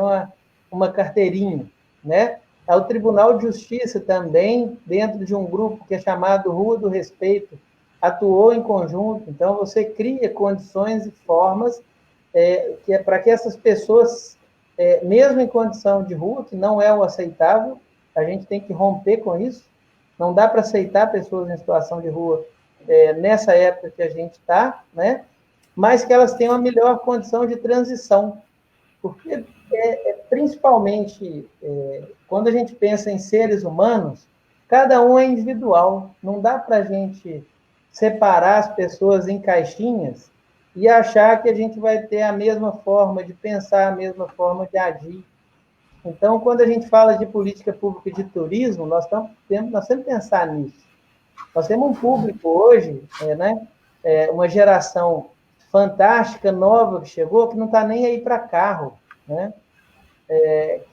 uma carteirinha, né? O Tribunal de Justiça também, dentro de um grupo que é chamado Rua do Respeito, atuou em conjunto. Então, você cria condições e formas para que essas pessoas, mesmo em condição de rua, que não é o aceitável, a gente tem que romper com isso, não dá para aceitar pessoas em situação de rua nessa época que a gente está, né? Mas que elas tenham a melhor condição de transição, porque principalmente quando a gente pensa em seres humanos, cada um é individual, não dá para a gente separar as pessoas em caixinhas e achar que a gente vai ter a mesma forma de pensar, a mesma forma de agir. Então, quando a gente fala de política pública de turismo, nós temos que pensar nisso. Nós temos um público hoje, né, uma geração fantástica, nova, que chegou, que não está nem aí para carro, né?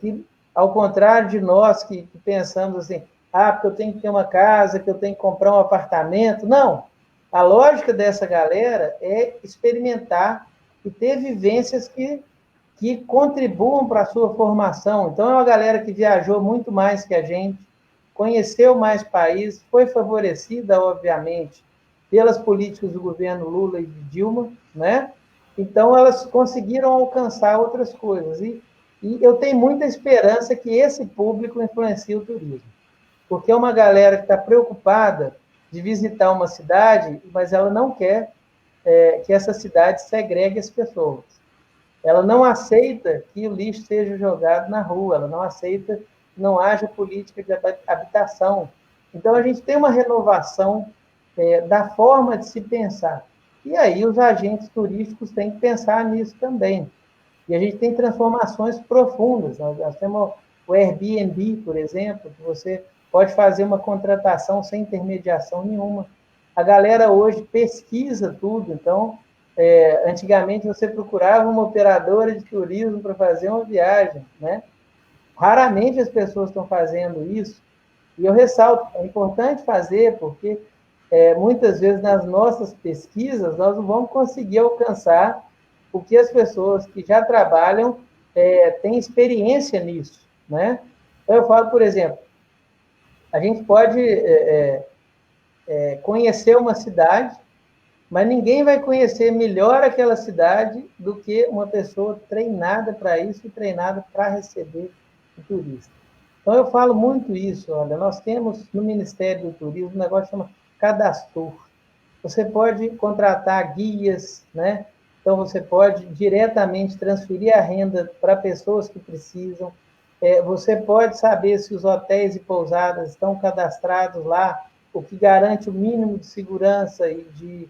Que, ao contrário de nós que pensamos assim, porque eu tenho que ter uma casa, que eu tenho que comprar um apartamento. Não. A lógica dessa galera é experimentar e ter vivências que contribuam para a sua formação. Então, é uma galera que viajou muito mais que a gente, conheceu mais países, foi favorecida, obviamente, pelas políticas do governo Lula e de Dilma, né? Então, elas conseguiram alcançar outras coisas. E eu tenho muita esperança que esse público influencie o turismo, porque é uma galera que está preocupada de visitar uma cidade, mas ela não quer que essa cidade segregue as pessoas. Ela não aceita que o lixo seja jogado na rua, ela não aceita que não haja política de habitação. Então, a gente tem uma renovação da forma de se pensar. E aí os agentes turísticos têm que pensar nisso também. E a gente tem transformações profundas. Nós temos o Airbnb, por exemplo, que você pode fazer uma contratação sem intermediação nenhuma. A galera hoje pesquisa tudo, então, antigamente você procurava uma operadora de turismo para fazer uma viagem, né? Raramente as pessoas estão fazendo isso. E eu ressalto, é importante fazer, porque muitas vezes nas nossas pesquisas nós não vamos conseguir alcançar o que as pessoas que já trabalham têm experiência nisso, né? Então, eu falo, por exemplo, a gente pode conhecer uma cidade, mas ninguém vai conhecer melhor aquela cidade do que uma pessoa treinada para isso e treinada para receber o turista. Então, eu falo muito isso. Olha, nós temos no Ministério do Turismo um negócio que chama Cadastur. Você pode contratar guias, né? Então, você pode diretamente transferir a renda para pessoas que precisam. Você pode saber se os hotéis e pousadas estão cadastrados lá, o que garante o mínimo de segurança e de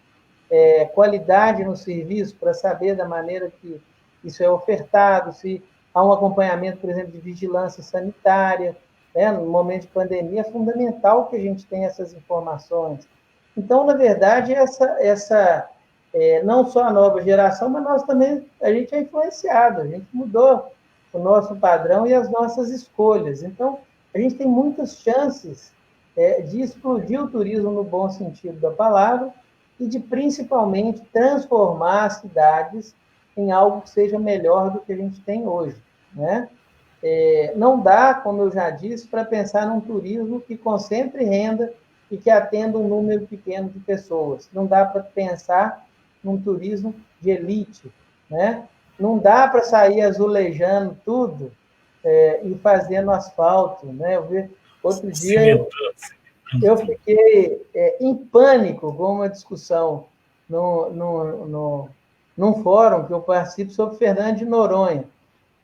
qualidade no serviço, para saber da maneira que isso é ofertado, se há um acompanhamento, por exemplo, de vigilância sanitária, né? No momento de pandemia é fundamental que a gente tenha essas informações. Então, na verdade, não só a nova geração, mas nós também, a gente é influenciado, a gente mudou o nosso padrão e as nossas escolhas. Então, a gente tem muitas chances de explodir o turismo no bom sentido da palavra e de, principalmente, transformar as cidades em algo que seja melhor do que a gente tem hoje, né? Não dá, como eu já disse, para pensar num turismo que concentre renda e que atenda um número pequeno de pessoas. Não dá para pensar num turismo de elite, né? Não dá para sair azulejando tudo e fazendo asfalto, né? Outro dia eu fiquei em pânico com uma discussão num fórum que eu participo sobre Fernando de Noronha.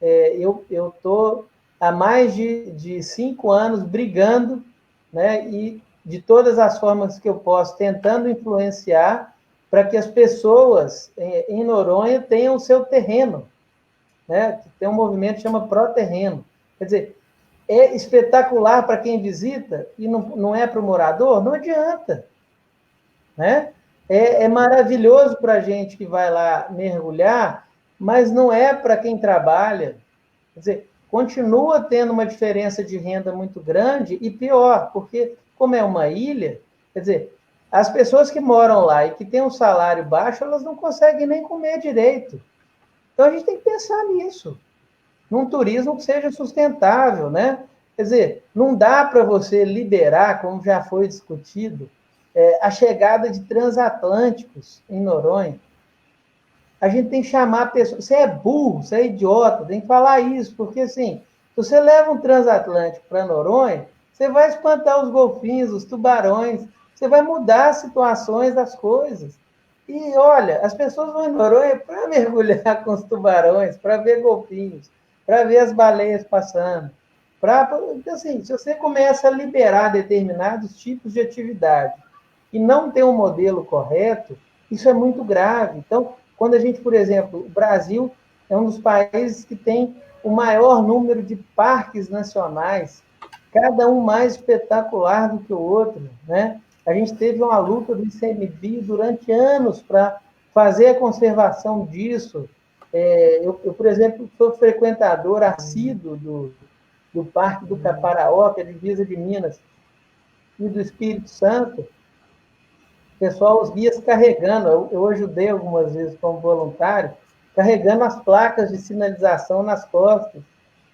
Eu estou há mais de 5 anos brigando, né, e de todas as formas que eu posso, tentando influenciar para que as pessoas em Noronha tenham o seu terreno, né? Tem um movimento que chama Pró-Terreno. Quer dizer, é espetacular para quem visita e não é para o morador? Não adianta, né? É maravilhoso para a gente que vai lá mergulhar, mas não é para quem trabalha. Quer dizer, continua tendo uma diferença de renda muito grande e pior, porque como é uma ilha, quer dizer, as pessoas que moram lá e que têm um salário baixo, elas não conseguem nem comer direito. Então a gente tem que pensar nisso, num turismo que seja sustentável, né? Quer dizer, não dá para você liberar, como já foi discutido, a chegada de transatlânticos em Noronha. A gente tem que chamar a pessoa. Você é burro, você é idiota, tem que falar isso, porque assim, se você leva um transatlântico para Noronha, você vai espantar os golfinhos, os tubarões, você vai mudar as situações das coisas. E olha, as pessoas vão em Noronha para mergulhar com os tubarões, para ver golfinhos, para ver as baleias passando. Então, assim, se você começa a liberar determinados tipos de atividade e não tem um modelo correto, isso é muito grave. Então, quando a gente, por exemplo, o Brasil é um dos países que tem o maior número de parques nacionais, cada um mais espetacular do que o outro, né? A gente teve uma luta do ICMBio durante anos para fazer a conservação disso. Eu, por exemplo, sou frequentador assíduo do Parque do Caparaó, que é a divisa de Minas, e do Espírito Santo. Pessoal, os guias carregando, eu ajudei algumas vezes como voluntário, carregando as placas de sinalização nas costas,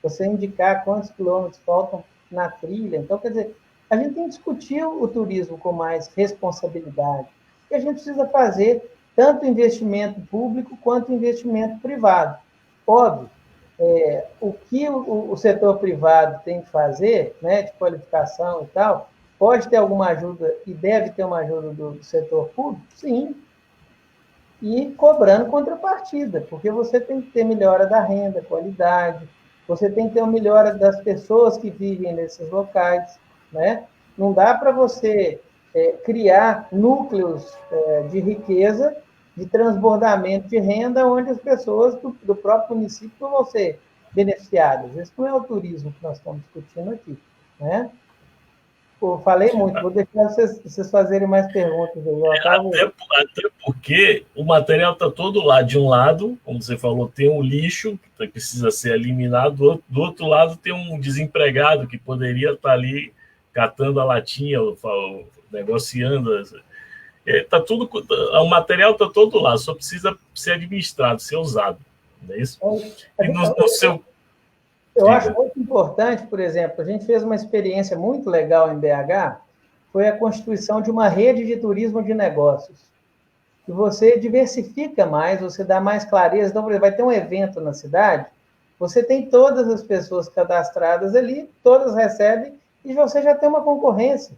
você indicar quantos quilômetros faltam na trilha. Então, quer dizer, a gente tem que discutir o turismo com mais responsabilidade. E a gente precisa fazer tanto investimento público quanto investimento privado. Óbvio, o que o setor privado tem que fazer, né, de qualificação e tal, pode ter alguma ajuda e deve ter uma ajuda do setor público? Sim. E cobrando contrapartida, porque você tem que ter melhora da renda, qualidade, você tem que ter uma melhora das pessoas que vivem nesses locais, né? Não dá para você criar núcleos de riqueza, de transbordamento de renda, onde as pessoas do próprio município não vão ser beneficiadas. Esse não é o turismo que nós estamos discutindo aqui, né? Pô, falei muito, vou deixar vocês fazerem mais perguntas aí. Até porque o material está todo lá. De um lado, como você falou, tem um lixo que precisa ser eliminado, do outro lado tem um desempregado que poderia estar ali catando a latinha, negociando. Tá tudo, o material está todo lá, só precisa ser administrado, ser usado. Não é isso? E no seu... Eu acho muito importante, por exemplo, a gente fez uma experiência muito legal em BH, foi a constituição de uma rede de turismo de negócios. E você diversifica mais, você dá mais clareza. Então, por exemplo, vai ter um evento na cidade, você tem todas as pessoas cadastradas ali, todas recebem, e você já tem uma concorrência.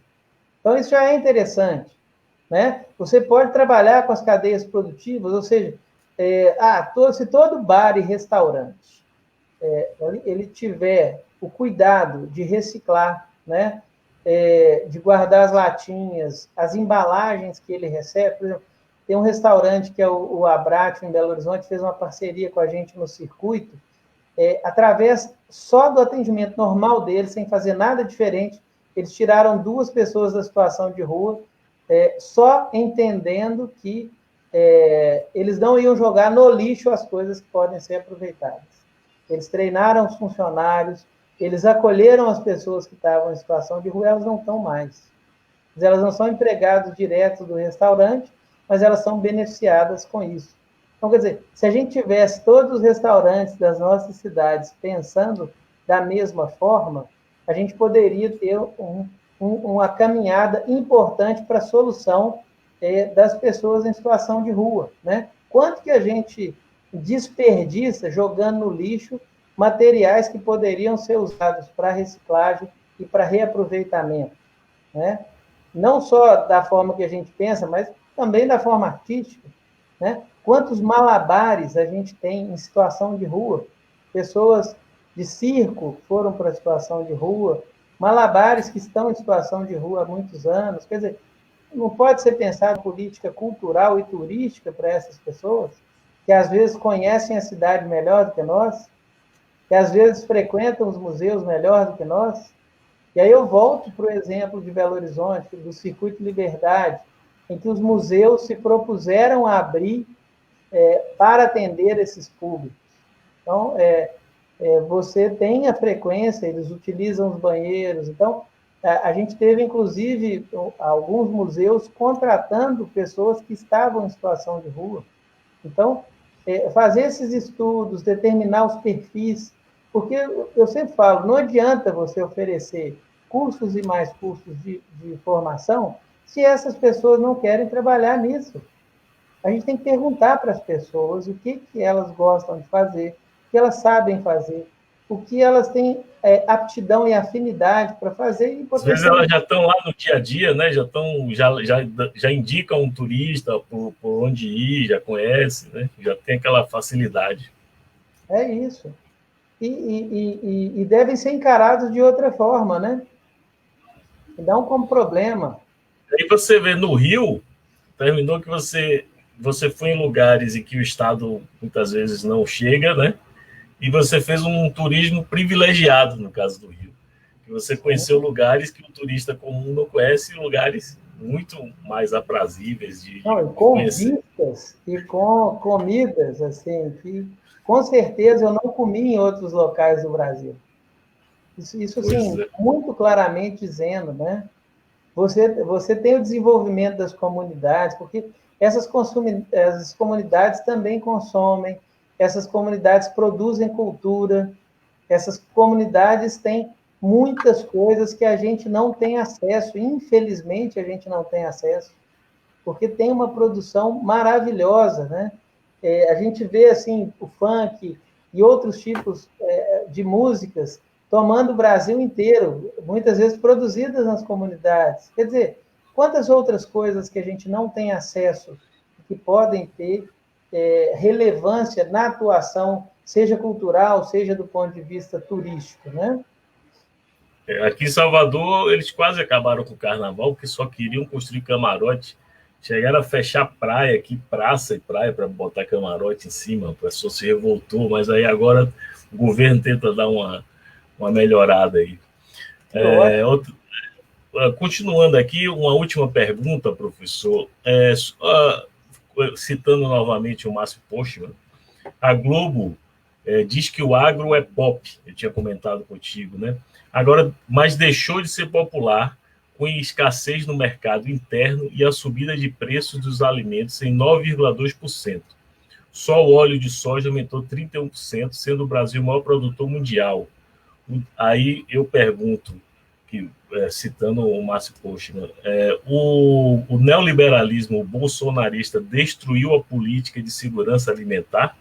Então, isso já é interessante, né? Você pode trabalhar com as cadeias produtivas, ou seja, se todo bar e restaurante ele tiver o cuidado de reciclar, né? De guardar as latinhas, as embalagens que ele recebe. Por exemplo, tem um restaurante que é o Abrat, em Belo Horizonte, fez uma parceria com a gente no circuito, através só do atendimento normal deles, sem fazer nada diferente, eles tiraram 2 pessoas da situação de rua, só entendendo que eles não iam jogar no lixo as coisas que podem ser aproveitadas. Eles treinaram os funcionários, eles acolheram as pessoas que estavam em situação de rua, elas não estão mais. Elas não são empregados diretos do restaurante, mas elas são beneficiadas com isso. Então, quer dizer, se a gente tivesse todos os restaurantes das nossas cidades pensando da mesma forma, a gente poderia ter uma caminhada importante para a solução das pessoas em situação de rua, né? Quanto que a gente desperdiça jogando no lixo materiais que poderiam ser usados para reciclagem e para reaproveitamento, né? Não só da forma que a gente pensa, mas também da forma artística, né? Quantos malabares a gente tem em situação de rua? Pessoas de circo foram para a situação de rua, malabares que estão em situação de rua há muitos anos. Quer dizer, não pode ser pensado política cultural e turística para essas pessoas, que às vezes conhecem a cidade melhor do que nós, que às vezes frequentam os museus melhor do que nós. E aí eu volto para o exemplo de Belo Horizonte, do Circuito Liberdade, em que os museus se propuseram a abrir para atender esses públicos. Então, você tem a frequência, eles utilizam os banheiros. Então, a gente teve, inclusive, alguns museus contratando pessoas que estavam em situação de rua. Então, fazer esses estudos, determinar os perfis, porque eu sempre falo, não adianta você oferecer cursos e mais cursos de formação se essas pessoas não querem trabalhar nisso. A gente tem que perguntar para as pessoas o que elas gostam de fazer, o que elas sabem fazer, o que elas têm aptidão e afinidade para fazer. E às vezes elas já estão lá no dia a dia, né? Já indicam um turista por onde ir, já conhece, né? Já tem aquela facilidade. É isso. E devem ser encarados de outra forma, né? E não como problema. Aí você vê no Rio, terminou que você foi em lugares em que o Estado muitas vezes não chega, né? E você fez um turismo privilegiado, no caso do Rio. Que você conheceu lugares que o turista comum não conhece, lugares muito mais aprazíveis de conhecer. Vistas e com comidas, assim, que com certeza eu não comi em outros locais do Brasil. Isso assim, muito claramente dizendo, né? Você tem o desenvolvimento das comunidades, porque essas comunidades também consomem, essas comunidades produzem cultura, essas comunidades têm muitas coisas que a gente não tem acesso, infelizmente a gente não tem acesso, porque tem uma produção maravilhosa, né? A gente vê, assim, o funk e outros tipos de músicas tomando o Brasil inteiro, muitas vezes produzidas nas comunidades. Quer dizer, quantas outras coisas que a gente não tem acesso, que podem ter relevância na atuação, seja cultural, seja do ponto de vista turístico, né? Aqui em Salvador, eles quase acabaram com o carnaval, porque só queriam construir camarote. Chegaram a fechar praia aqui, praça e praia, para botar camarote em cima. O pessoal se revoltou, mas aí agora o governo tenta dar uma melhorada aí. Continuando aqui, uma última pergunta, professor. Citando novamente o Márcio Postman, a Globo diz que o agro é pop, eu tinha comentado contigo, né? Agora, mas deixou de ser popular com escassez no mercado interno e a subida de preços dos alimentos em 9,2%. Só o óleo de soja aumentou 31%, sendo o Brasil o maior produtor mundial. Aí eu pergunto, citando o Márcio Postman, o neoliberalismo bolsonarista destruiu a política de segurança alimentar?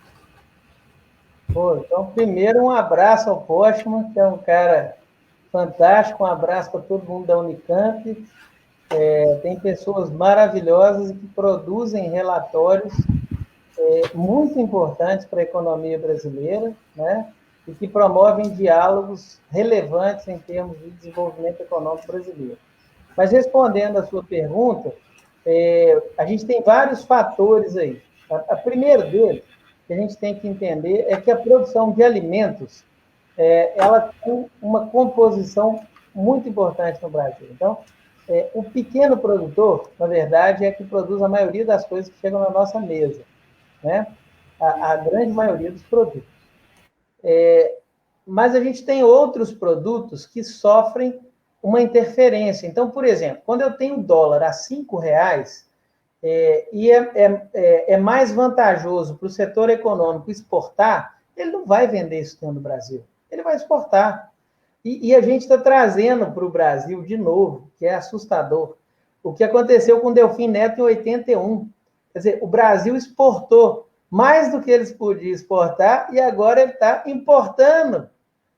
Pô, então, primeiro, um abraço ao Postman, que é um cara fantástico, um abraço para todo mundo da Unicamp. Tem pessoas maravilhosas que produzem relatórios muito importantes para a economia brasileira, né? E que promovem diálogos relevantes em termos de desenvolvimento econômico brasileiro. Mas, respondendo à sua pergunta, a gente tem vários fatores aí. A primeira deles, que a gente tem que entender, é que a produção de alimentos ela tem uma composição muito importante no Brasil. Então, o pequeno produtor, na verdade, é que produz a maioria das coisas que chegam na nossa mesa, né? A grande maioria dos produtos. Mas a gente tem outros produtos que sofrem uma interferência. Então, por exemplo, quando eu tenho dólar a R$ 5, e é mais vantajoso para o setor econômico exportar, ele não vai vender isso no Brasil, ele vai exportar. E a gente está trazendo para o Brasil, de novo, que é assustador, o que aconteceu com o Delfim Neto em 81. Quer dizer, o Brasil exportou mais do que eles podiam exportar e agora ele está importando,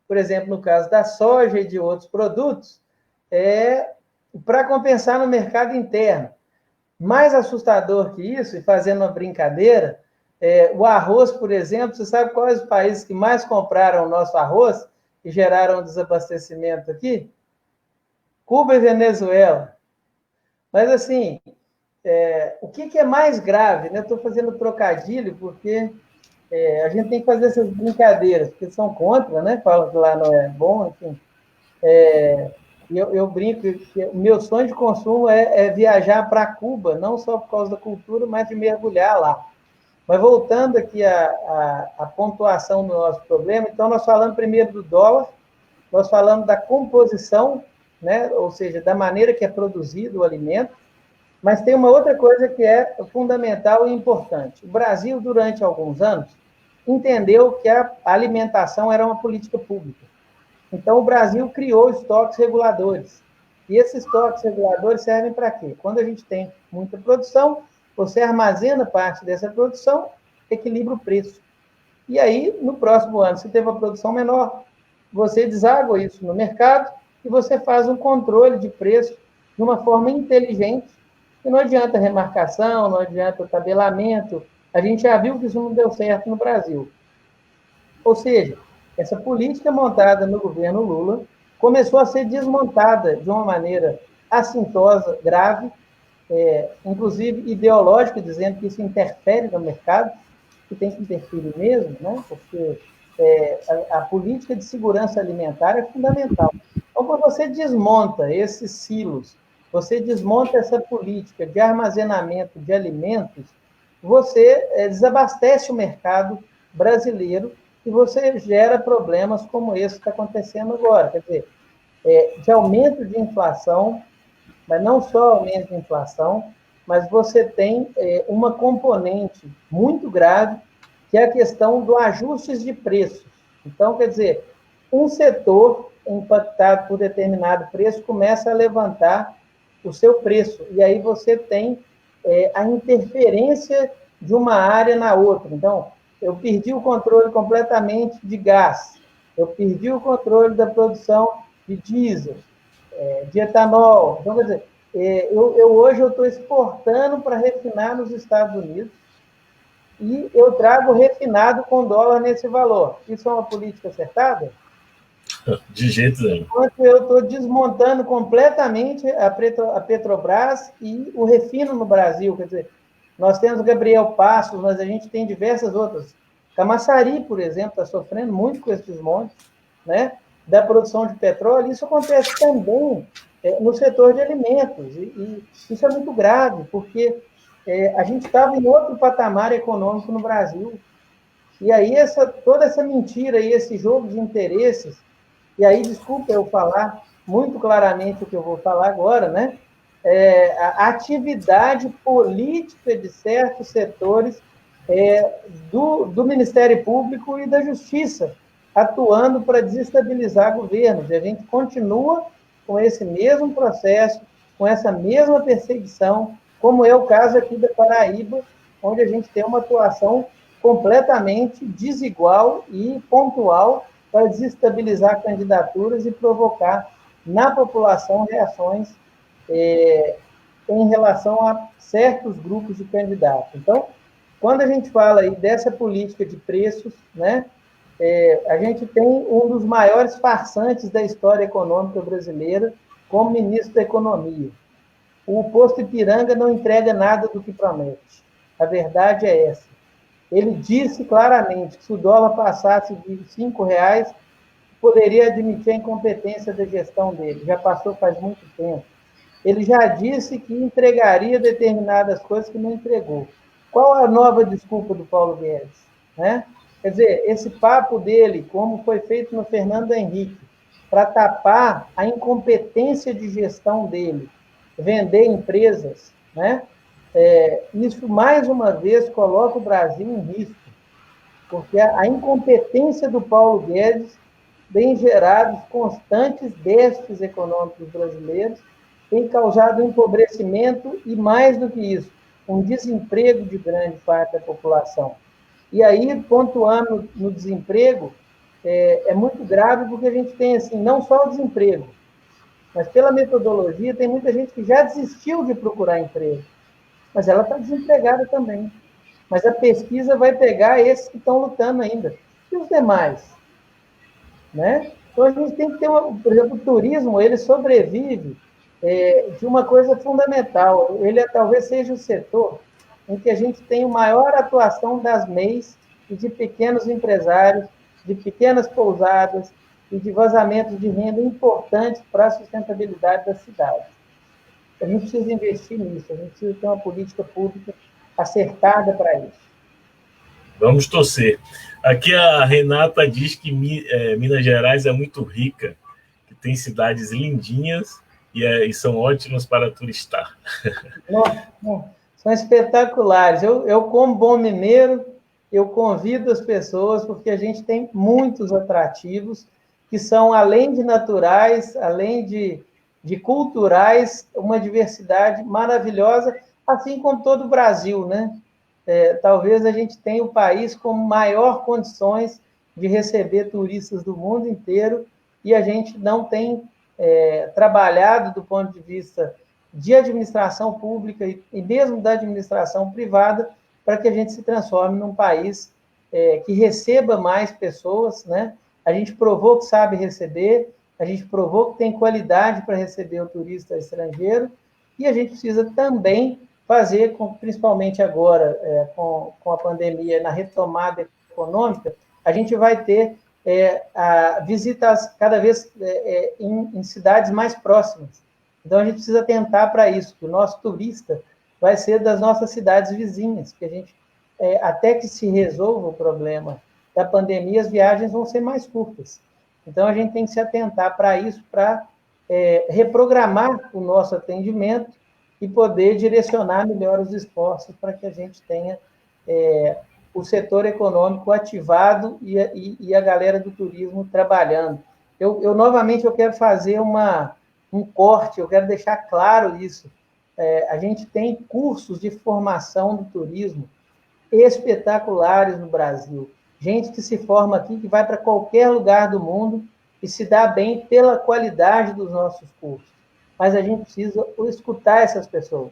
por exemplo, no caso da soja e de outros produtos, para compensar no mercado interno. Mais assustador que isso, e fazendo uma brincadeira, o arroz, por exemplo, você sabe quais os países que mais compraram o nosso arroz e geraram desabastecimento aqui? Cuba e Venezuela. Mas, assim, o que é mais grave? Né? Eu estou fazendo trocadilho porque a gente tem que fazer essas brincadeiras, porque são contra, né? Falam que lá não é bom, enfim. Eu brinco que o meu sonho de consumo é viajar para Cuba, não só por causa da cultura, mas de mergulhar lá. Mas voltando aqui à pontuação do nosso problema, então nós falamos primeiro do dólar, nós falamos da composição, né? Ou seja, da maneira que é produzido o alimento, mas tem uma outra coisa que é fundamental e importante. O Brasil, durante alguns anos, entendeu que a alimentação era uma política pública. Então, o Brasil criou estoques reguladores. E esses estoques reguladores servem para quê? Quando a gente tem muita produção, você armazena parte dessa produção, equilibra o preço. E aí, no próximo ano, se teve uma produção menor, você deságua isso no mercado e você faz um controle de preço de uma forma inteligente. E não adianta remarcação, não adianta tabelamento. A gente já viu que isso não deu certo no Brasil. Ou seja, essa política montada no governo Lula começou a ser desmontada de uma maneira assintosa, grave, inclusive ideológica, dizendo que isso interfere no mercado, que tem que interferir mesmo, né? Porque a política de segurança alimentar é fundamental. Então, quando você desmonta esses silos, você desmonta essa política de armazenamento de alimentos, você desabastece o mercado brasileiro e você gera problemas como esse que está acontecendo agora. Quer dizer, de aumento de inflação, mas não só aumento de inflação, mas você tem uma componente muito grave, que é a questão do ajustes de preços. Então, quer dizer, um setor impactado por determinado preço começa a levantar o seu preço, e aí você tem a interferência de uma área na outra. Então, eu perdi o controle completamente de gás, eu perdi o controle da produção de diesel, de etanol. Então, quer dizer, hoje eu estou exportando para refinar nos Estados Unidos e eu trago refinado com dólar nesse valor. Isso é uma política acertada? De jeito nenhum. Enquanto eu estou desmontando completamente a Petrobras e o refino no Brasil. Quer dizer, nós temos Gabriel Passos, mas a gente tem diversas outras. Camaçari, por exemplo, está sofrendo muito com esse desmonte, né, da produção de petróleo. Isso acontece também no setor de alimentos. E isso é muito grave, porque a gente estava em outro patamar econômico no Brasil. E aí toda essa mentira e esse jogo de interesses, e aí, desculpa eu falar muito claramente o que eu vou falar agora, né? A atividade política de certos setores do Ministério Público e da Justiça, atuando para desestabilizar governos. E a gente continua com esse mesmo processo, com essa mesma perseguição, como é o caso aqui da Paraíba, onde a gente tem uma atuação completamente desigual e pontual para desestabilizar candidaturas e provocar na população reações em relação a certos grupos de candidatos. Então, quando a gente fala aí dessa política de preços, né, a gente tem um dos maiores farsantes da história econômica brasileira como ministro da Economia. O posto Ipiranga não entrega nada do que promete. A verdade é essa. Ele disse claramente que se o dólar passasse de R$5, poderia admitir a incompetência da gestão dele. Já passou faz muito tempo. Ele já disse que entregaria determinadas coisas que não entregou. Qual a nova desculpa do Paulo Guedes? Né? Quer dizer, esse papo dele, como foi feito no Fernando Henrique, para tapar a incompetência de gestão dele, vender empresas, né? Isso, mais uma vez, coloca o Brasil em risco, porque a incompetência do Paulo Guedes tem gerado constantes déficits econômicos brasileiros, tem causado empobrecimento e, mais do que isso, um desemprego de grande parte da população. E aí, pontuando no desemprego, é muito grave porque a gente tem, assim, não só o desemprego, mas pela metodologia, tem muita gente que já desistiu de procurar emprego, mas ela está desempregada também. Mas a pesquisa vai pegar esses que estão lutando ainda. E os demais? Né? Então, a gente tem que ter, por exemplo, o turismo, ele sobrevive de uma coisa fundamental. Ele talvez seja o setor em que a gente tem a maior atuação das MEIs e de pequenos empresários, de pequenas pousadas e de vazamentos de renda importantes para a sustentabilidade da cidade. A gente precisa investir nisso, a gente precisa ter uma política pública acertada para isso. Vamos torcer. Aqui a Renata diz que Minas Gerais é muito rica, que tem cidades lindinhas e são ótimas para turistar. Nossa, são espetaculares. Eu, como bom mineiro, eu convido as pessoas, porque a gente tem muitos atrativos que são, além de naturais, além de culturais, uma diversidade maravilhosa, assim como todo o Brasil, né? Talvez a gente tenha o país com maior condições de receber turistas do mundo inteiro e a gente não tem trabalhado do ponto de vista de administração pública e mesmo da administração privada para que a gente se transforme num país que receba mais pessoas, né? A gente provou que sabe receber, a gente provou que tem qualidade para receber o turista estrangeiro e a gente precisa também fazer, principalmente agora, com a pandemia, na retomada econômica, a gente vai ter visitas cada vez em cidades mais próximas. Então, a gente precisa atentar para isso, que o nosso turista vai ser das nossas cidades vizinhas, que a gente, até que se resolva o problema da pandemia, as viagens vão ser mais curtas. Então, a gente tem que se atentar para isso, para reprogramar o nosso atendimento e poder direcionar melhor os esforços para que a gente tenha o setor econômico ativado e a galera do turismo trabalhando. Novamente, eu quero fazer um corte, eu quero deixar claro isso. A gente tem cursos de formação do turismo espetaculares no Brasil. Gente que se forma aqui, que vai para qualquer lugar do mundo e se dá bem pela qualidade dos nossos cursos. Mas a gente precisa escutar essas pessoas.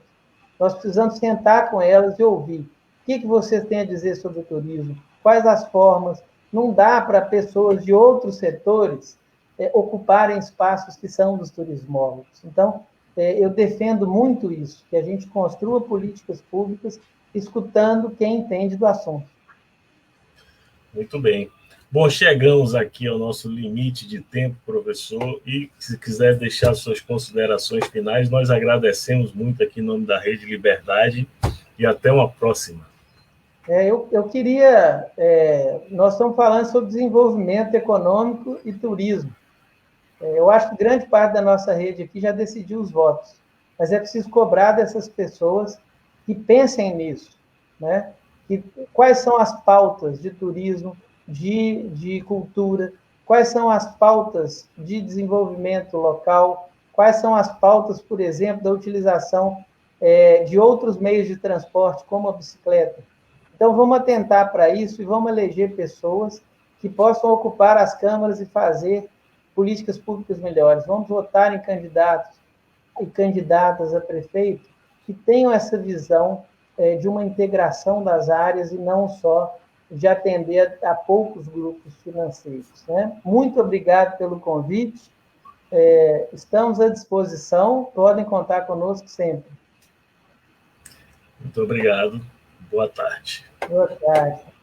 Nós precisamos sentar com elas e ouvir. O que vocês têm a dizer sobre o turismo? Quais as formas? Não dá para pessoas de outros setores ocuparem espaços que são dos turismólogos. Então, eu defendo muito isso, que a gente construa políticas públicas escutando quem entende do assunto. Muito bem. Bom, chegamos aqui ao nosso limite de tempo, professor, e se quiser deixar suas considerações finais, nós agradecemos muito aqui em nome da Rede Liberdade e até uma próxima. Eu queria... nós estamos falando sobre desenvolvimento econômico e turismo. Eu acho que grande parte da nossa rede aqui já decidiu os votos, mas é preciso cobrar dessas pessoas que pensem nisso, né? Quais são as pautas de turismo, de cultura, quais são as pautas de desenvolvimento local, quais são as pautas, por exemplo, da utilização de outros meios de transporte, como a bicicleta. Então, vamos atentar para isso e vamos eleger pessoas que possam ocupar as câmaras e fazer políticas públicas melhores. Vamos votar em candidatos e candidatas a prefeito que tenham essa visão de uma integração das áreas e não só de atender a poucos grupos financeiros, né? Muito obrigado pelo convite. Estamos à disposição, podem contar conosco sempre. Muito obrigado. Boa tarde. Boa tarde.